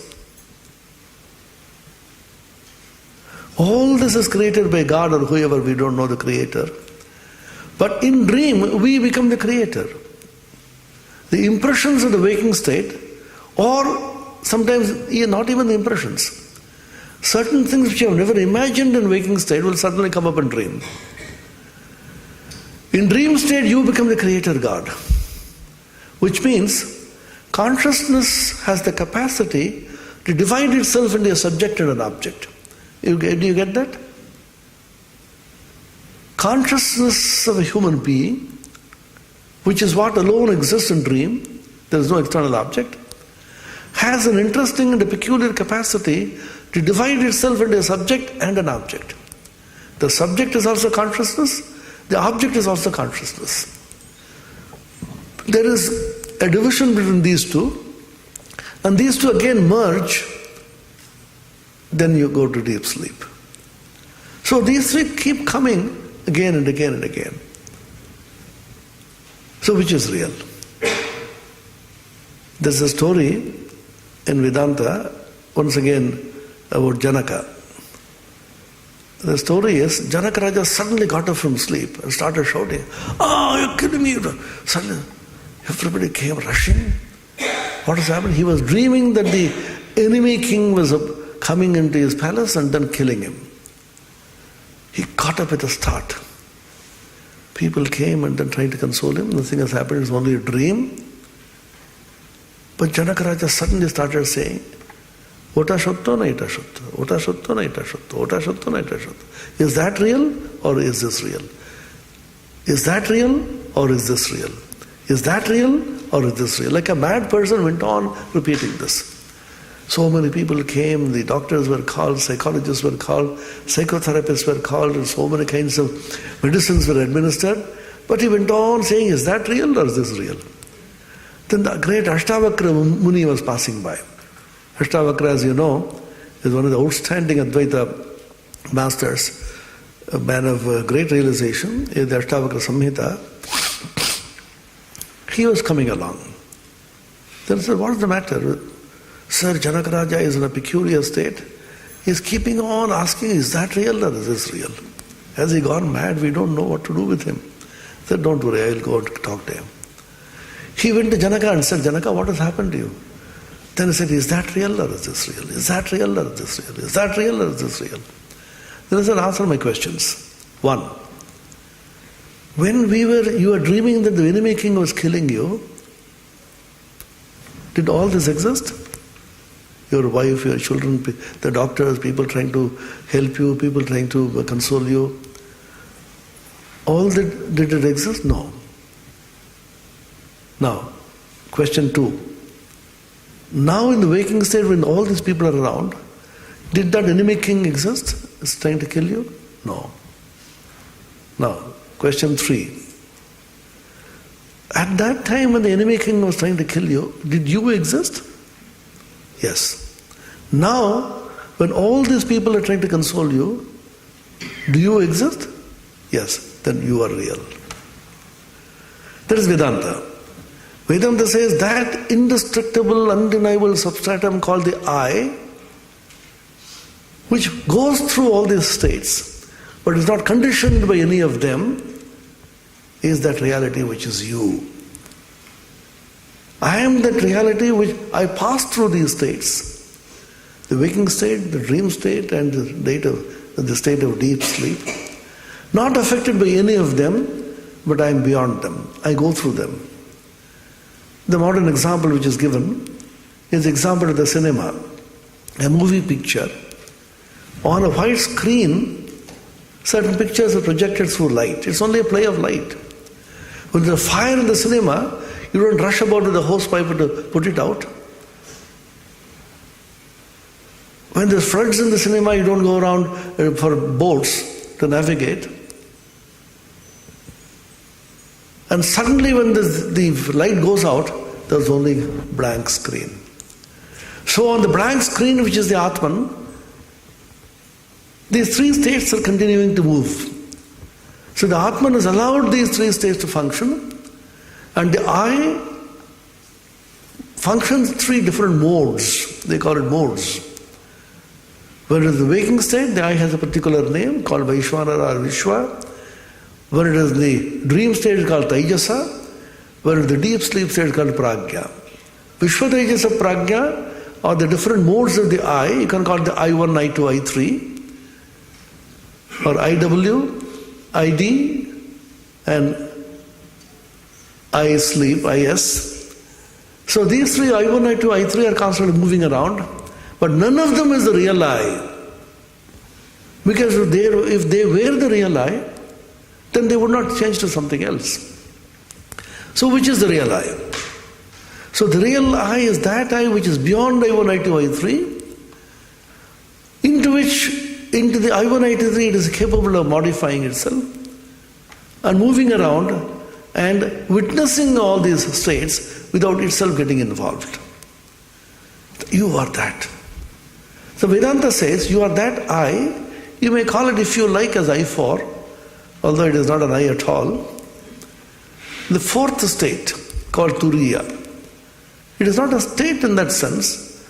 All this is created by God or whoever, we don't know the creator. But in dream, we become the creator. The impressions of the waking state, or sometimes not even the impressions. Certain things which you have never imagined in waking state will suddenly come up in dream. In dream state, you become the creator God. Which means, consciousness has the capacity to divide itself into a subject and an object. Do you get that? Consciousness of a human being, which is what alone exists in dream, there is no external object, has an interesting and a peculiar capacity to divide itself into a subject and an object. The subject is also consciousness, the object is also consciousness. There is a division between these two. and these two again merge, then you go to deep sleep. So these three keep coming again and again and again. So which is real? There's a story in Vedanta, once again, about Janaka. The story is, Janaka Raja suddenly got up from sleep and started shouting, "Oh, you're kidding me!" Suddenly, everybody came rushing. What has happened? He was dreaming that the enemy king was coming into his palace and then killing him. He got up at a start. People came and then tried to console him. Nothing has happened, it was only a dream. But Janaka Raja suddenly started saying, Ota Shatto na ita Shatto, Ota Shatto na ita Shatto, Ota Shatto na ita Shatto. Is that real or is this real? Is that real or is this real? Is that real or is this real? Like a mad person went on repeating this. So many people came, the doctors were called, psychologists were called, psychotherapists were called, and so many kinds of medicines were administered. But he went on saying, is that real or is this real? Then the great Ashtavakra Muni was passing by. Ashtavakra, as you know, is one of the outstanding Advaita masters, a man of great realization, in the Ashtavakra Samhita. He was coming along. Then he said, what is the matter? Sir, Janaka Raja is in a peculiar state. He is keeping on asking, is that real or is this real? Has he gone mad? We don't know what to do with him. He said, don't worry, I will go and talk to him. He went to Janaka and said, Janaka, what has happened to you? Then he said, is that real or is this real? Is that real or is this real? Is that real or is this real? Then he said, answer my questions. 1. When you were dreaming that the enemy king was killing you, did all this exist? Your wife, your children, the doctors, people trying to help you, people trying to console you. All that, did it exist? No. Now, question 2. Now in the waking state, when all these people are around, did that enemy king exist? Is trying to kill you? No. Now, question 3. At that time when the enemy king was trying to kill you, did you exist? Yes. Now, when all these people are trying to console you, do you exist? Yes. Then you are real. That is Vedanta. Vedanta says that indestructible, undeniable substratum called the I, which goes through all these states, but is not conditioned by any of them, is that reality which is you. I am that reality which I pass through these states. The waking state, the dream state, and the state of deep sleep. Not affected by any of them, but I am beyond them. I go through them. The modern example which is given is the example of the cinema. A movie picture. On a white screen, certain pictures are projected through light. It's only a play of light. When there's a fire in the cinema, you don't rush about with a hosepipe to put it out. When there's floods in the cinema, you don't go around for boats to navigate. And suddenly when the light goes out, there's only blank screen. So on the blank screen, which is the Atman, these 3 states are continuing to move. So the Atman has allowed these 3 states to function, and the I functions 3 different modes. They call it modes. Whereas the waking state, the I has a particular name called Vaishwanara or Vishwa. Where it is the dream state is called Taijasa, where the deep sleep state is called Pragya. Vishwa Taijasa Pragya are the different modes of the I. You can call it the I1, I2, I3, or IW, ID, and I sleep, IS. So these 3, I1, I2, I3 are constantly moving around, but none of them is the real I. Because if they were the real I, then they would not change to something else. So which is the real I? So the real I is that I which is beyond I1, I2, I3, into the I1, I2, it is capable of modifying itself and moving around and witnessing all these states without itself getting involved. You are that. So Vedanta says, you are that I. You may call it, if you like, as I for, although it is not an I at all. The fourth state, called Turiya. It is not a state in that sense,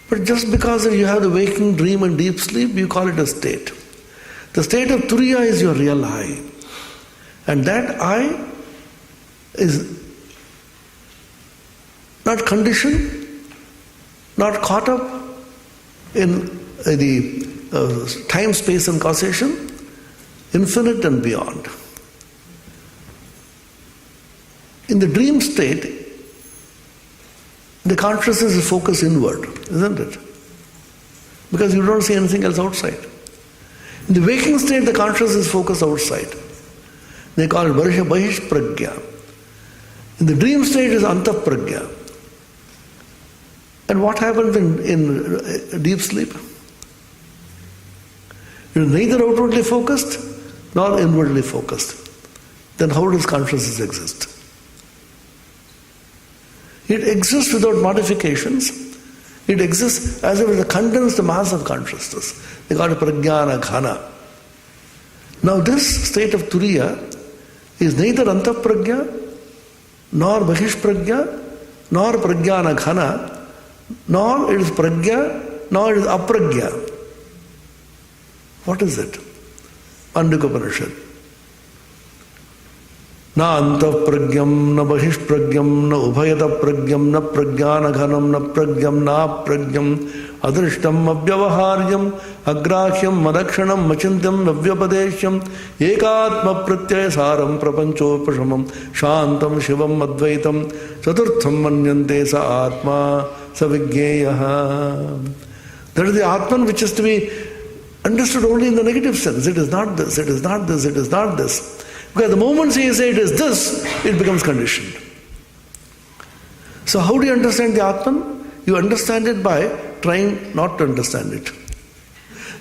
but just because you have the waking dream and deep sleep, you call it a state. The state of Turiya is your real I. And that I is not conditioned, not caught up in the time, space and causation, infinite and beyond. In the dream state, the consciousness is focused inward, isn't it? Because you don't see anything else outside. In the waking state, the consciousness is focused outside. They call it Bahish Pragya. In the dream state is Antah Pragya. And what happens in deep sleep? It is neither outwardly focused nor inwardly focused. Then how does consciousness exist? It exists without modifications. It exists as if it is a condensed mass of consciousness. They call it Prajnana Ghana. Now this state of Turiya is neither Antah Pragya, nor Bahish Pragya, nor Prajnana Ghana, nor it is Pragya, nor it is Apragya. What is it? Andika Upanishad. Na antah pragyam, na bahish pragyam, na ubhayata pragyam, na pragyana ghanam, na pragyam, na pragyam, adrishtam, abhyavaharyam, agrahyam, madakshanam, machintam, navyapadeshyam, ekatma pratyaya saram, prapanchopashamam, shantam, shivam, advaitam, chaturtham manyante sa atma, sa vigyeyaha. That is the Atman which is to be understood only in the negative sense. It is not this, it is not this, it is not this. Because the moment you say it is this, it becomes conditioned. So how do you understand the Atman? You understand it by trying not to understand it.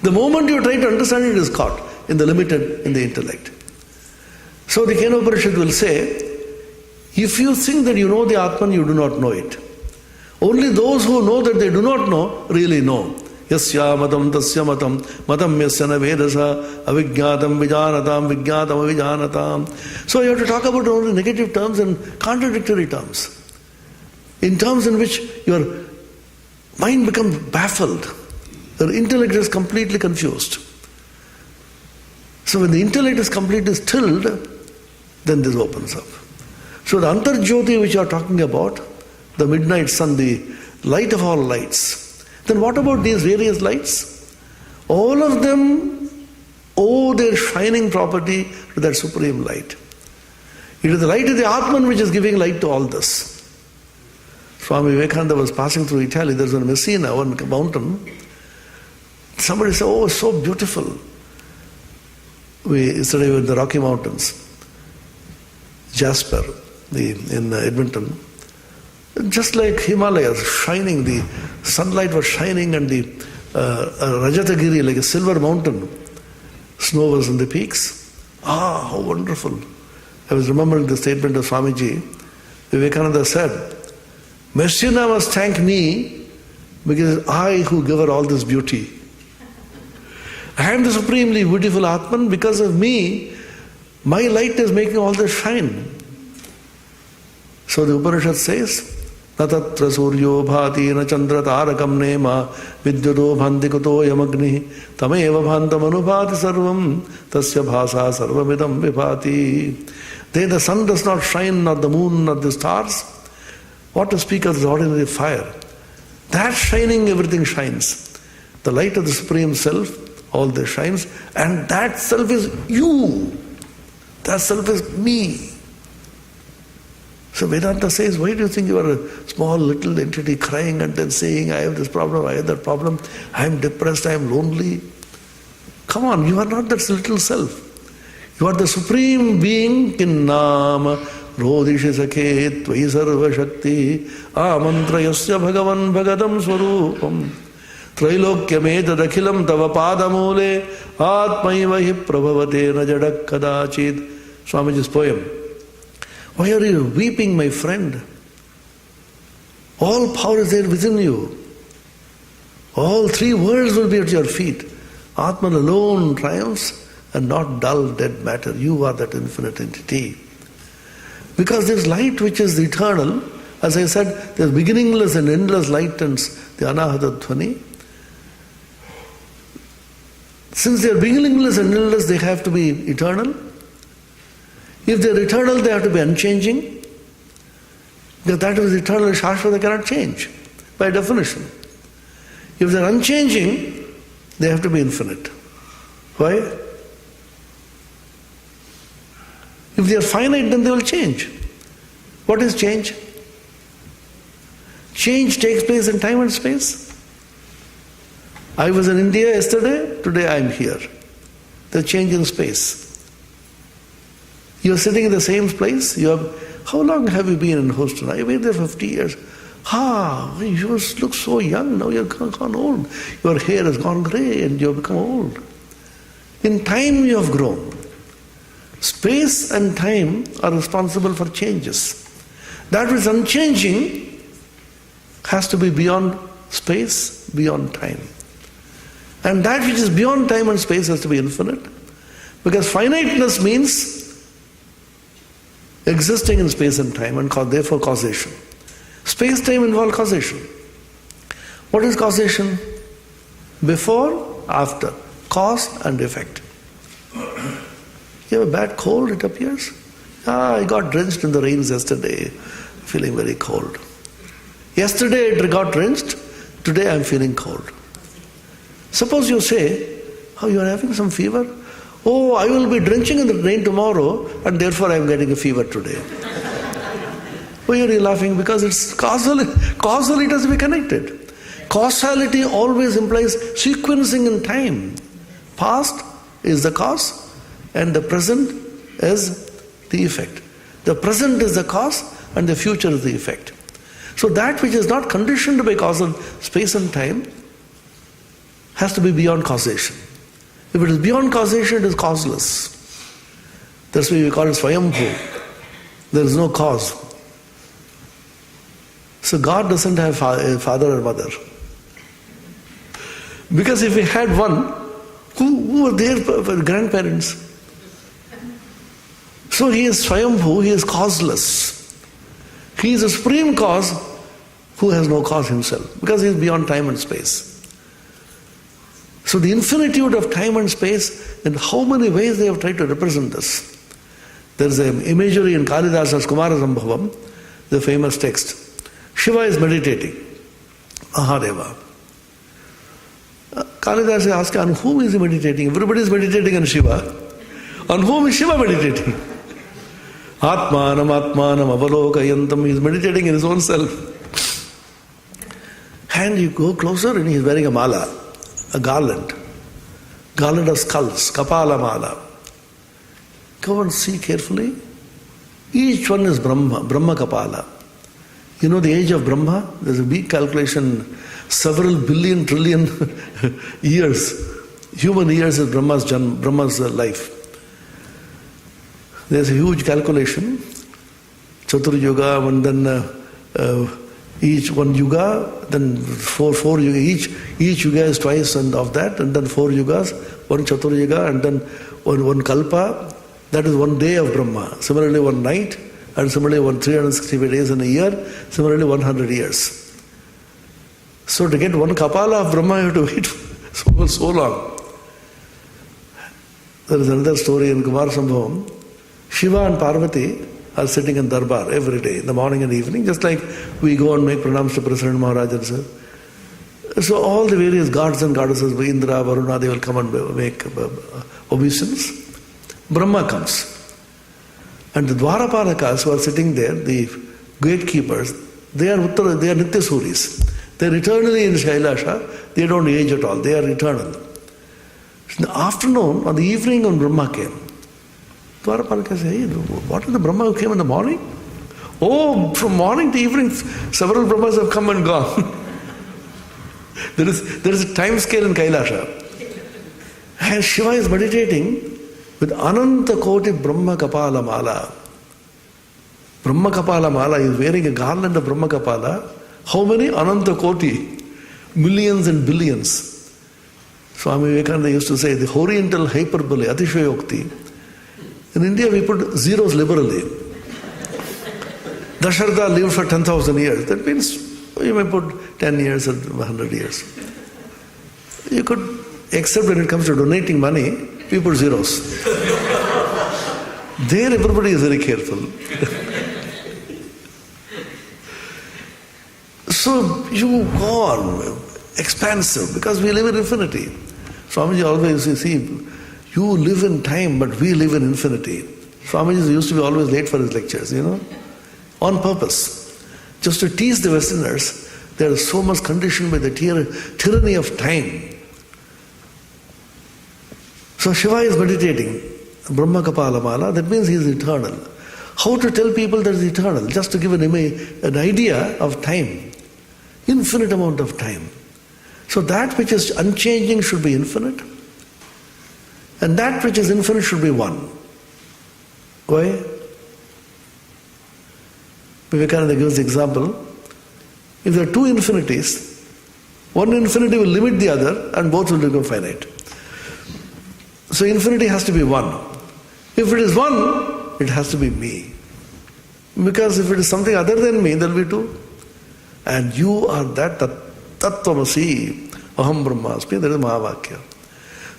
The moment you try to understand it, it is caught in the limited, in the intellect. So the Kena Upanishad will say, if you think that you know the Atman, you do not know it. Only those who know that they do not know, really know. Yasya matam tasya matam matam yasya na vedasa avijñātam vijānatam vijñātam avijānatam. So you have to talk about only negative terms and contradictory terms. In terms in which your mind becomes baffled. Your intellect is completely confused. So when the intellect is completely stilled, then this opens up. So the Antarjyoti which you are talking about, the midnight sun, the light of all lights, then what about these various lights? All of them owe their shining property to that supreme light. It is the light of the Atman which is giving light to all this. Swami Vivekananda was passing through Italy. There's one Messina, one mountain. Somebody said, oh, it's so beautiful. We studied with the Rocky Mountains. Jasper, in Edmonton. Just like Himalayas, shining, the sunlight was shining and the Rajatagiri, like a silver mountain, snow was in the peaks. Ah, how wonderful. I was remembering the statement of Swamiji. Vivekananda said, Messina must thank me because it's I who give her all this beauty. I am the supremely beautiful Atman. Because of me, my light is making all this shine. So the Upanishad says, Na tatra suryo bhati na chandra tarakam nema vidyuto bhanti kuto yamagni tameva bhantam anubhati sarvam tasya bhasa sarvamidam vibhati. There the sun does not shine, nor the moon, nor the stars. What to speak of the ordinary fire? That shining, everything shines. The light of the Supreme Self, all this shines, and that self is you. That self is me. So Vedanta says, why do you think you are a small little entity crying and then saying, I have this problem, I have that problem, I am depressed, I am lonely? Come on, you are not that little self. You are the Supreme Being, Kinnama, Rodhishi Sakhe, Tvai Sarva Shakti, Amantrayasya Bhagavan Bhagatam Swarupam, Trailokyamed Dakhilam Tava Padamule, Atmaiva Hi Prabhavate Najadak Kadachid. Swamiji's poem. Why are you weeping, my friend? All power is there within you. All three worlds will be at your feet. Atman alone triumphs and not dull, dead matter. You are that infinite entity. Because this light which is eternal, as I said, there's beginningless and endless light and the Anahata Dhvani. Since they are beginningless and endless, they have to be eternal. If they are eternal, they have to be unchanging. Because that is eternal, Shashvata cannot change, by definition. If they are unchanging, they have to be infinite. Why? If they are finite, then they will change. What is change? Change takes place in time and space. I was in India yesterday, today I am here. The change in space. You are sitting in the same place. How long have you been in Houston? I've been there 50 years. You look so young, now you've gone old. Your hair has gone grey and you have become old. In time you have grown. Space and time are responsible for changes. That which is unchanging has to be beyond space, beyond time. And that which is beyond time and space has to be infinite. Because finiteness means existing in space and time, and therefore causation. Space-time involve causation. What is causation? Before, after. Cause and effect. You have a bad cold, it appears. I got drenched in the rains yesterday, feeling very cold. Yesterday it got drenched, today I am feeling cold. Suppose you say, you are having some fever? I will be drenching in the rain tomorrow and therefore I am getting a fever today. Why are you laughing? Because it's causal. Causally it has to be connected. Causality always implies sequencing in time. Past is the cause and the present is the effect. The present is the cause and the future is the effect. So that which is not conditioned by causal space and time has to be beyond causation. If it is beyond causation, it is causeless. That's why we call it Swayambhu. There is no cause. So God doesn't have a father or mother. Because if he had one, who were their grandparents? So he is Swayambhu, he is causeless. He is a supreme cause who has no cause himself, because he is beyond time and space. So the infinitude of time and space, in how many ways they have tried to represent this. There is an imagery in Kalidasa's Kumara Sambhavam, the famous text. Shiva is meditating, Mahadeva. Kalidasa asks, on whom is he meditating? Everybody is meditating on Shiva. On whom is Shiva meditating? Atmanam avalokayantam. He is meditating in his own self. And you go closer and he is wearing a mala, a garland of skulls, kapala mala. Go and see carefully. Each one is Brahma kapala. You know the age of Brahma? There's a big calculation, several billion trillion years. Human years is Brahma's life. There's a huge calculation. Chatur Yuga, and then each one yuga, then four yuga. Each yuga is twice and of that, and then 4 yugas, one Chatur Yuga, and then one kalpa. That is 1 day of Brahma. Similarly, 1 night, and similarly 365 days in a year, similarly 100 years. So to get 1 kapala of Brahma, you have to wait for so long. There is another story in Kumar Sambhavam. Shiva and Parvati are sitting in Darbar every day, in the morning and evening, just like we go and make pranams to President Maharaj and so. So all the various gods and goddesses, Indra, Varuna, they will come and make obeisance. Brahma comes. And the Dwarapalakas who are sitting there, the gatekeepers, they are Nitya Suris. They are eternally in Shailasha. They don't age at all. They are eternal. In the afternoon, on the evening when Brahma came, Dwarapalaka said, hey, what is the Brahma who came in the morning? Oh, from morning to evening, several Brahmas have come and gone. There is a time scale in Kailasha. And Shiva is meditating with Ananta Koti Brahma Kapala Mala. Brahma Kapala Mala, he is wearing a garland of Brahma Kapala. How many? Ananta Koti. millions and billions. Swami Vivekananda used to say the Oriental hyperbole, Atishayokti. In India we put zeros liberally. Dasharatha lived for 10,000 years. That means you may put 10 years or 100 years. You could, except when it comes to donating money, we put zeros. There everybody is very careful. So you go on, expansive, because we live in infinity. Swamiji always says, see, you live in time, but we live in infinity. Swamiji used to be always late for his lectures, on purpose. Just to tease the Westerners, they are so much conditioned by the tyranny of time. So Shiva is meditating, Brahma Kapala Mala, that means he is eternal. How to tell people that he is eternal? Just to give an idea of time. Infinite amount of time. So that which is unchanging should be infinite, and that which is infinite should be one. Why? Vivekananda gives the example. If there are two infinities, one infinity will limit the other and both will become finite. So infinity has to be one. If it is one, it has to be me. Because if it is something other than me, there will be two. And you are that Tattvamasi, Aham Brahmasmi, that is Mahavakya.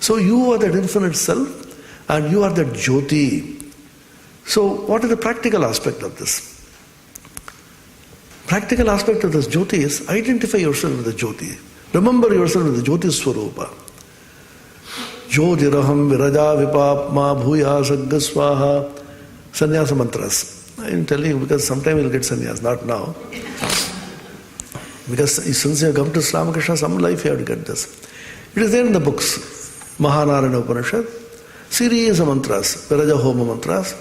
So you are that infinite self and you are that Jyoti. So what is the practical aspect of this? Practical aspect of this Jyoti is identify yourself with the Jyoti. Remember yourself with the Jyoti Swarupa. Jyotiraham viraja vipapma bhuya sagga swaha. Sannyasa mantras. I am telling you because sometime you will get sannyas, not now. Because since you have come to Ramakrishna, some life you have to get this. It is there in the books. Mahanarayana Upanishad. Series of mantras. Viraja Homa mantras.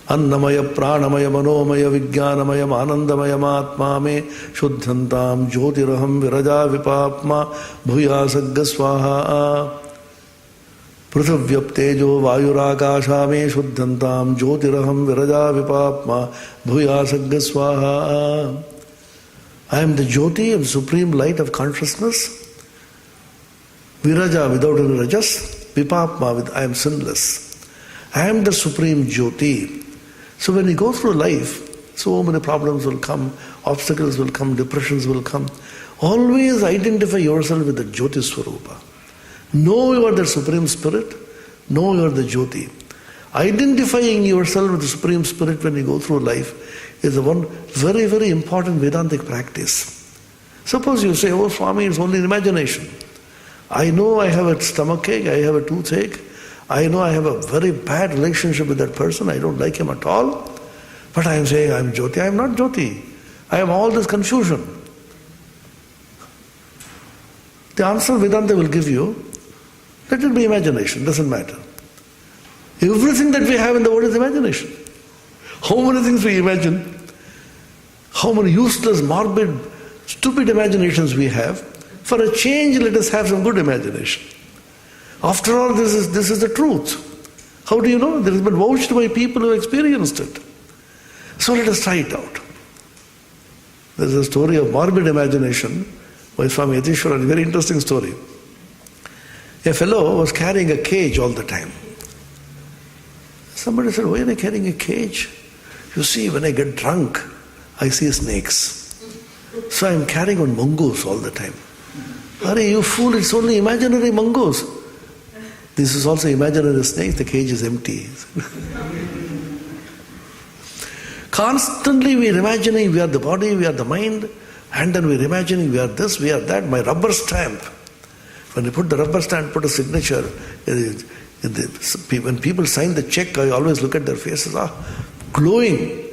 Annamaya pranamaya manomaya vijnanamaya anandamaya atma me shuddhantam jyotiraham viraja vipapma bhuya sagga swaha. Pruthavyaptejo vayurakasha me shuddhantam jyotiraham viraja vipapma bhuya sagga swaha. I am the Jyoti of supreme light of consciousness. Viraja without any rajas. Vipapma, I am sinless. I am the supreme Jyoti. So when we go through life, so many problems will come, obstacles will come, depressions will come. Always identify yourself with the Jyoti Swarupa. Know you are the Supreme Spirit. Know you are the Jyoti. Identifying yourself with the Supreme Spirit when you go through life is the one very, very important Vedantic practice. Suppose you say, oh Swami, it's only an imagination. I know I have a stomachache, I have a toothache, I know I have a very bad relationship with that person, I don't like him at all, but I am saying I am Jyoti. I am not Jyoti. I have all this confusion. The answer Vedanta will give you, let it be imagination, doesn't matter. Everything that we have in the world is imagination. How many things we imagine, how many useless, morbid, stupid imaginations we have. For a change, let us have some good imagination. After all, this is the truth. How do you know? There has been vouched by people who experienced it. So let us try it out. There is a story of morbid imagination by Swami Atmapriyananda, a very interesting story. A fellow was carrying a cage all the time. Somebody said, why are you carrying a cage? You see, when I get drunk, I see snakes. So I am carrying on mongoose all the time. Hurry, you fool, it's only imaginary mongoose. This is also imaginary snake, the cage is empty. Constantly we are imagining we are the body, we are the mind, and then we are imagining we are this, we are that. My rubber stamp. When you put the rubber stamp, put a signature. When people sign the check, I always look at their faces, glowing.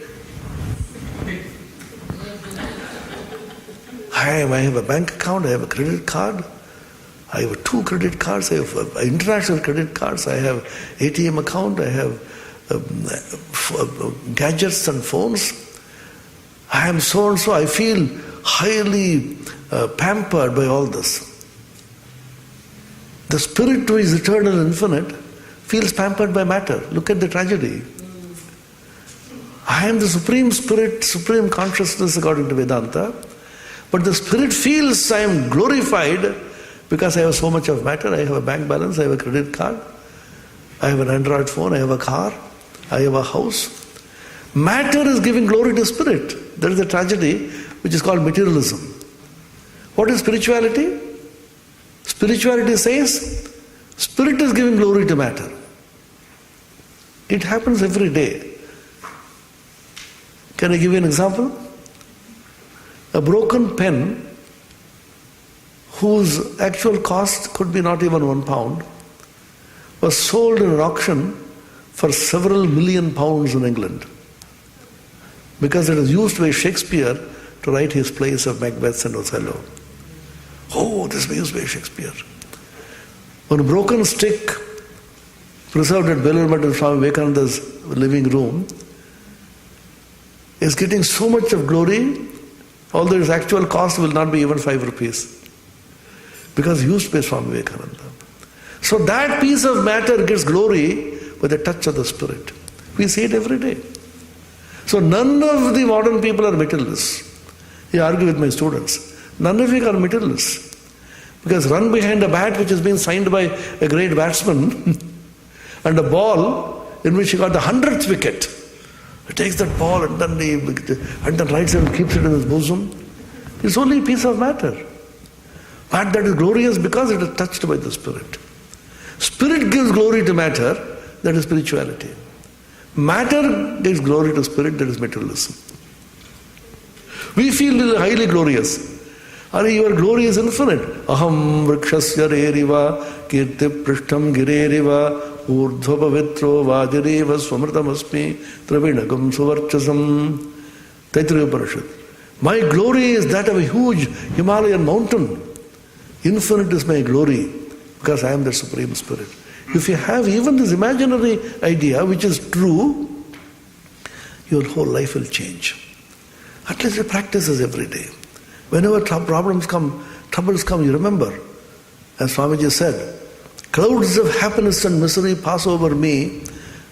I have a bank account, I have a credit card, I have 2 credit cards, I have international credit cards, I have ATM account, I have gadgets and phones. I am so and so, I feel highly pampered by all this. The spirit who is eternal and infinite feels pampered by matter. Look at the tragedy. I am the supreme spirit, supreme consciousness according to Vedanta. But the spirit feels I am glorified because I have so much of matter. I have a bank balance, I have a credit card, I have an Android phone, I have a car, I have a house. Matter is giving glory to spirit. There is a tragedy which is called materialism. What is spirituality? Spirituality says spirit is giving glory to matter. It happens every day. Can I give you an example? A broken pen whose actual cost could be not even £1 was sold in an auction for several million pounds in England because it was used by Shakespeare to write his plays of Macbeth and Othello. Oh, this was used by Shakespeare. One broken stick preserved at Pilgrim in Swami Vivekananda's living room is getting so much of glory, although its actual cost will not be even 5 rupees, because used by Swami Vivekananda. So that piece of matter gets glory with the touch of the spirit. We see it every day. So none of the modern people are materialists. I argue with my students. None of you are materialists. Because run behind a bat which has been signed by a great batsman and a ball in which he got the 100th wicket. He takes that ball and then writes it and keeps it in his bosom. It's only a piece of matter. But that is glorious because it is touched by the spirit. Spirit gives glory to matter, that is spirituality. Matter gives glory to spirit, that is materialism. We feel highly glorious. Your glory is infinite. Aham vrikshasya reriva kirti prishtam gireriva urdhva pavitro vajireva swamrtamasmi travinagam suvarchasam. Taittiriya Upanishad. My glory is that of a huge Himalayan mountain. Infinite is my glory because I am the Supreme Spirit. If you have even this imaginary idea which is true, your whole life will change. At least you practice this every day. Whenever troubles come, you remember, as Swamiji said, clouds of happiness and misery pass over me,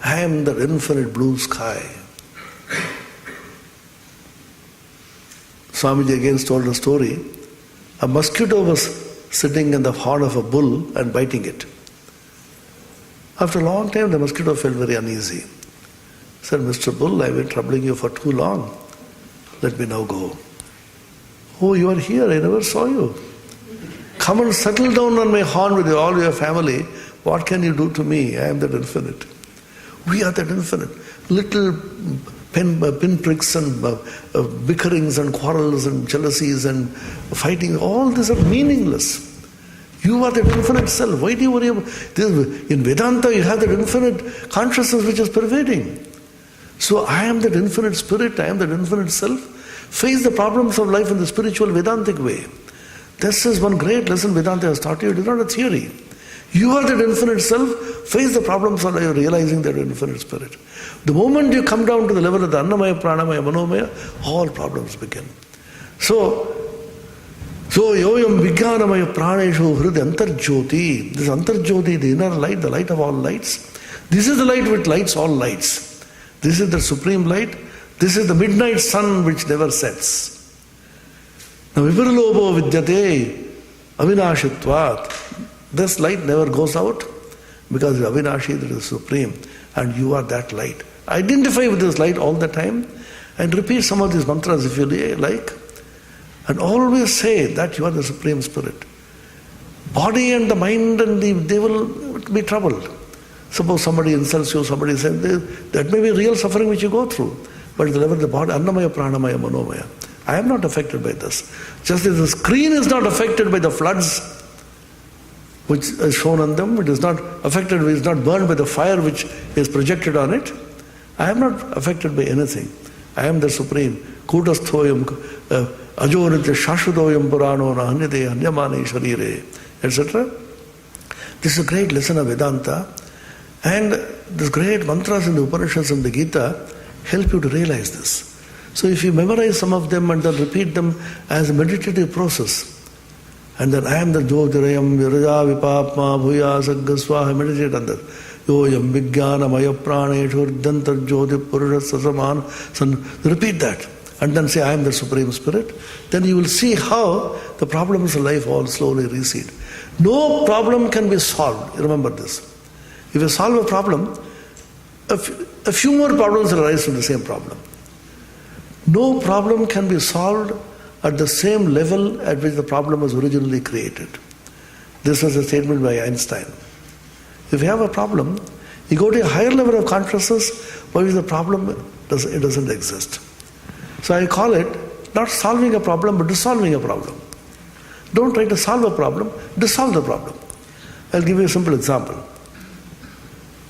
I am the infinite blue sky. Swamiji again told a story. A mosquito was sitting in the horn of a bull and biting it. After a long time, the mosquito felt very uneasy. He said, Mr. Bull, I've been troubling you for too long. Let me now go. Oh, you are here, I never saw you. Come and settle down on my horn with all your family. What can you do to me? I am that infinite. We are that infinite. Little pinpricks and bickerings and quarrels and jealousies and fighting, all these are meaningless. You are that infinite self. Why do you worry about this? In Vedanta, you have that infinite consciousness which is pervading. So I am that infinite spirit, I am that infinite self. Face the problems of life in the spiritual Vedantic way. This is one great lesson Vedanta has taught you. It is not a theory. You are that infinite self. Face the problems of life, realizing that infinite spirit. The moment you come down to the level of the Annamaya, Pranamaya, Manomaya, all problems begin. So yoyam vijnanamaya praneshu hrid antarjyoti. This antarjyoti, the inner light, the light of all lights. This is the light which lights all lights. This is the supreme light. This is the midnight sun which never sets. Now viparalobo vidyate avinashitvat. This light never goes out because it's avinashi, that is supreme, and you are that light. Identify with this light all the time and repeat some of these mantras if you like, and always say that you are the Supreme Spirit. Body and the mind and they will be troubled. Suppose somebody insults you, somebody says that may be real suffering which you go through. But at the level of the body, Annamaya, Pranamaya, Manomaya, I am not affected by this. Just as the screen is not affected by the floods which is shown on them, it is not affected, it is not burned by the fire which is projected on it. I am not affected by anything. I am the Supreme. Kutasthoyam, Ajoritya Shashvadoyam Purano Nahanyate Hanyamane Sharire, etc. This is a great lesson of Vedanta. And these great mantras in the Upanishads and the Gita help you to realize this. So if you memorize some of them and then repeat them as a meditative process, and then I am the Jyotirayam Viraja Vipapma Bhuya Saggaswaha, meditate on that. Yoyam Vijnana Maya Praneshu Urdhantar Jyoti Purusha Sasaman. Repeat that. and then say, I am the Supreme Spirit, then you will see how the problems of life all slowly recede. No problem can be solved. Remember this. If you solve a problem, a few more problems will arise from the same problem. No problem can be solved at the same level at which the problem was originally created. This was a statement by Einstein. If you have a problem, you go to a higher level of consciousness, where the problem doesn't exist. So I call it not solving a problem, but dissolving a problem. Don't try to solve a problem, dissolve the problem. I'll give you a simple example,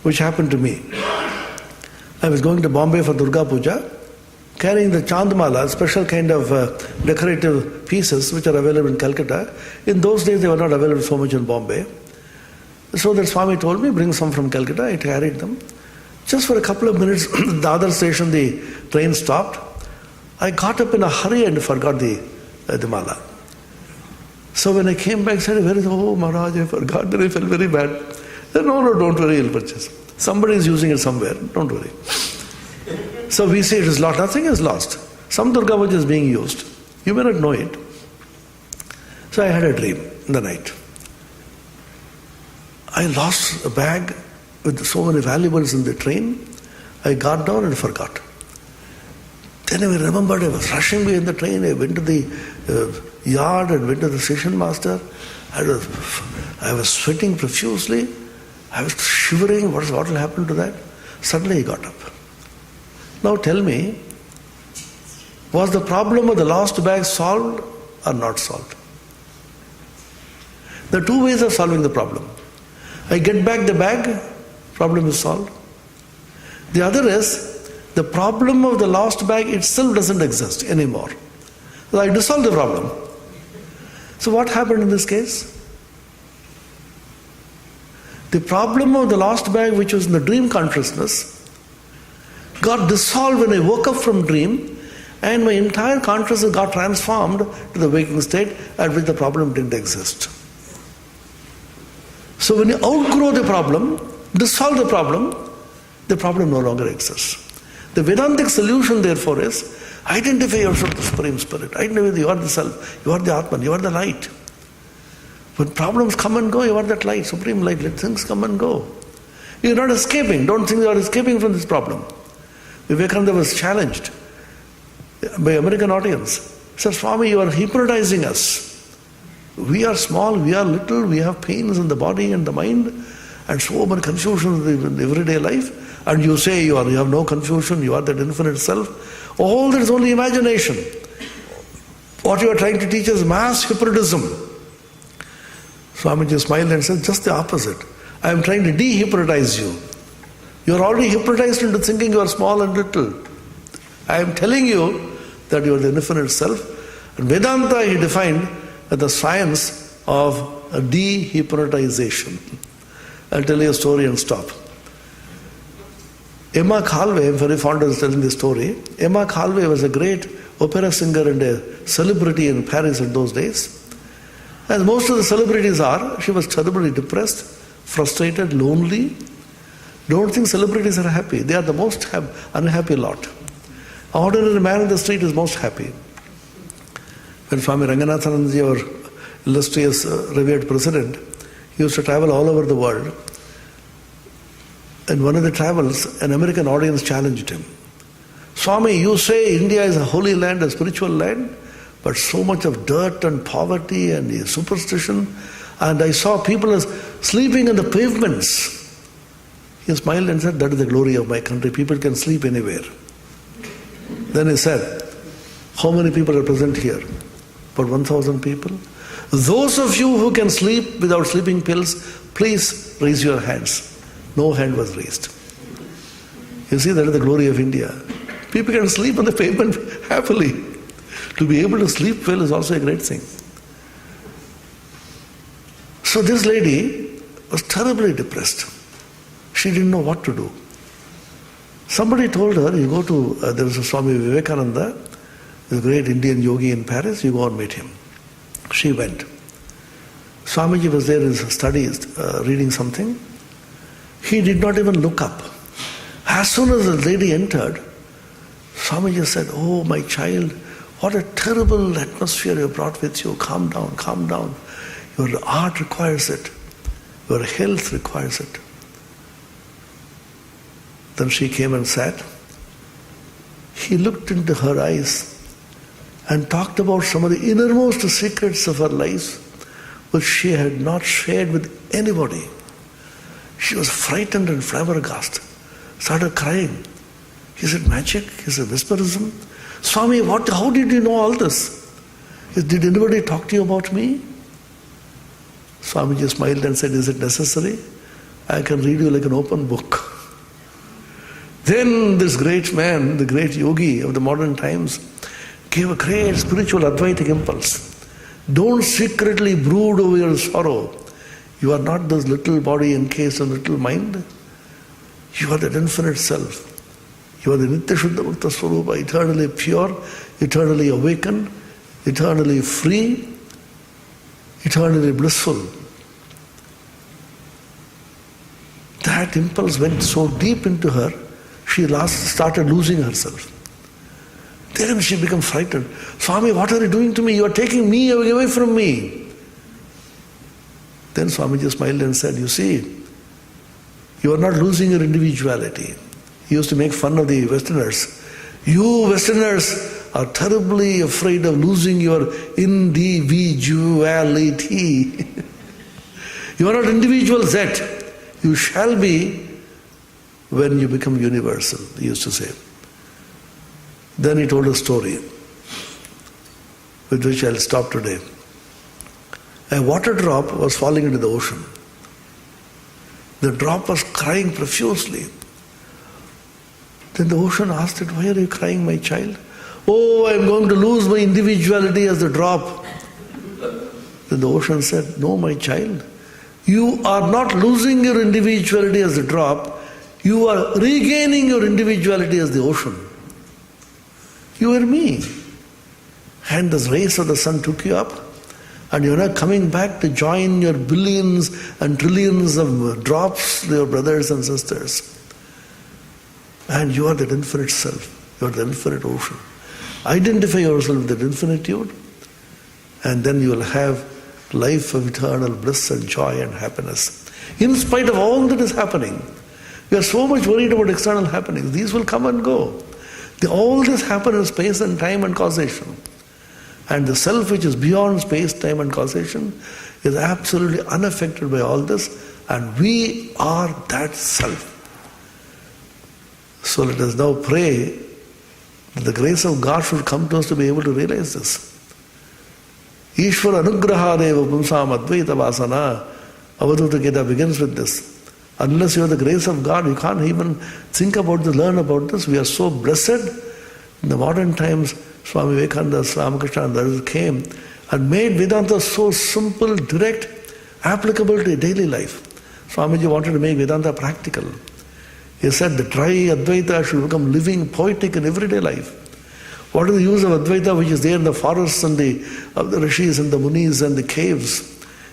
which happened to me. I was going to Bombay for Durga Puja, carrying the Chandmala, a special kind of decorative pieces which are available in Calcutta. In those days, they were not available so much in Bombay. So that Swami told me, bring some from Calcutta. I carried them. Just for a couple of minutes, the other station, the train stopped. I got up in a hurry and forgot the mala. So when I came back, I said, where is, oh Maharaj, I forgot. Then I felt very bad. I said, no, don't worry, I'll purchase. Somebody is using it somewhere, don't worry. So we say it is lost. Nothing is lost. Some Durga Puja is being used. You may not know it. So I had a dream in the night. I lost a bag with so many valuables in the train. I got down and forgot. Then I remembered I was rushing me in the train. I went to the yard and went to the station master. I was sweating profusely. I was shivering. What will happen to that? Suddenly he got up. Now tell me, was the problem of the lost bag solved or not solved? There are two ways of solving the problem. I get back the bag, problem is solved. The other is, the problem of the lost bag itself doesn't exist anymore. So I dissolve the problem. So what happened in this case? The problem of the lost bag, which was in the dream consciousness, got dissolved when I woke up from dream, and my entire consciousness got transformed to the waking state at which the problem didn't exist. So when you outgrow the problem, dissolve the problem no longer exists. The Vedantic solution, therefore, is identify yourself with the Supreme Spirit. Identify that you are the Self, you are the Atman, you are the light. When problems come and go, you are that light, Supreme Light. Let things come and go. You are not escaping. Don't think you are escaping from this problem. Vivekananda was challenged by American audience. He said, Swami, you are hypnotizing us. We are small, we are little, we have pains in the body and the mind, and so many confusions in everyday life. And you say you have no confusion, you are that infinite self. All that is only imagination. What you are trying to teach is mass hypnotism. Swamiji smiled and said, just the opposite. I am trying to de-hypnotize you. You are already hypnotized into thinking you are small and little. I am telling you that you are the infinite self. And Vedanta he defined as the science of de-hypnotization. I'll tell you a story and stop. Emma Calvé, I am very fond of telling this story. Emma Calvé was a great opera singer and a celebrity in Paris in those days. As most of the celebrities are, she was terribly depressed, frustrated, lonely. Don't think celebrities are happy. They are the most unhappy lot. An ordinary man in the street is most happy. When Swami Ranganathanandaji, our illustrious revered president, he used to travel all over the world. In one of the travels, an American audience challenged him. Swami, you say India is a holy land, a spiritual land, but so much of dirt and poverty and superstition, and I saw people sleeping on the pavements. He smiled and said, that is the glory of my country. People can sleep anywhere. Then he said, how many people are present here? About 1,000 people. Those of you who can sleep without sleeping pills, please raise your hands. No hand was raised. You see, that is the glory of India. People can sleep on the pavement happily. To be able to sleep well is also a great thing. So this lady was terribly depressed. She didn't know what to do. Somebody told her, you go to, there was a Swami Vivekananda, the great Indian yogi in Paris, you go and meet him. She went. Swamiji was there in his studies, reading something. He did not even look up. As soon as the lady entered, Swamiji said, "Oh, my child, what a terrible atmosphere you brought with you. Calm down, calm down. Your art requires it. Your health requires it." Then she came and sat. He looked into her eyes and talked about some of the innermost secrets of her life, which she had not shared with anybody. She was frightened and flabbergasted, started crying. He said, "Magic?" He said, "Mesmerism?" "Swami, how did you know all this?" He said, "Did anybody talk to you about me?" Swamiji smiled and said, "Is it necessary? I can read you like an open book." Then this great man, the great yogi of the modern times, gave a great spiritual Advaitic impulse. Don't secretly brood over your sorrow. You are not this little body encased in little mind. You are that infinite self. You are the Nitya Shuddha Mukta Swarupa, eternally pure, eternally awakened, eternally free, eternally blissful. That impulse went so deep into her, she started losing herself. Then she became frightened. "Swami, what are you doing to me? You are taking me away from me." Then Swamiji smiled and said, "You see, you are not losing your individuality." He used to make fun of the Westerners. "You Westerners are terribly afraid of losing your individuality." You are not individuals yet. You shall be when you become universal, he used to say. Then he told a story with which I'll stop today. A water drop was falling into the ocean. The drop was crying profusely. Then the ocean asked it, "Why are you crying, my child?" "Oh, I'm going to lose my individuality as the drop." Then the ocean said, "No, my child, you are not losing your individuality as the drop. You are regaining your individuality as the ocean. You are me." And the rays of the sun took you up, and you're now coming back to join your billions and trillions of drops, your brothers and sisters. And you are that infinite self. You are the infinite ocean. Identify yourself with that infinitude, and then you will have life of eternal bliss and joy and happiness. In spite of all that is happening, we are so much worried about external happenings. These will come and go. All this happens in space and time and causation. And the self which is beyond space, time and causation is absolutely unaffected by all this, and we are that self. So let us now pray that the grace of God should come to us to be able to realize this. Ishvara anugrahadeva pumsam advaita vasana. Avadhuta Gita begins with this. Unless you have the grace of God, you can't even think about this, learn about this. We are so blessed. In the modern times, Swami Vivekananda, Ramakrishna and others came and made Vedanta so simple, direct, applicable to daily life. Swamiji wanted to make Vedanta practical. He said the dry Advaita should become living, poetic in everyday life. What is the use of Advaita which is there in the forests and the rishis and the munis and the caves?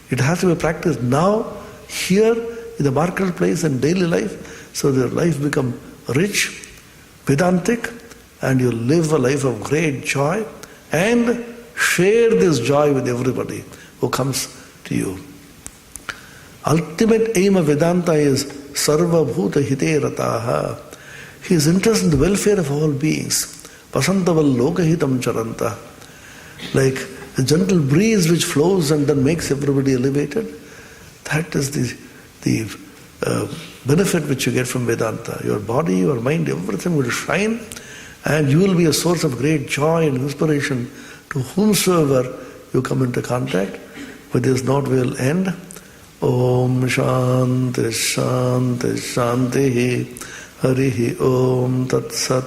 It has to be practiced now, here, in the marketplace and daily life, so that life become rich, Vedantic, and you live a life of great joy and share this joy with everybody who comes to you. Ultimate aim of Vedanta is Sarva Bhuta Hite Rataha. He is interested in the welfare of all beings. Vasantaval Lokahitam Charanta. Like a gentle breeze which flows and then makes everybody elevated. That is the benefit which you get from Vedanta. Your body, your mind, everything will shine, and you will be a source of great joy and inspiration to whomsoever you come into contact. With this note we will end. Om Shanti Shanti Shanti Harihi Om Tat Sat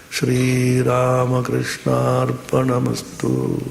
Shri Ramakrishna Arpanamastu.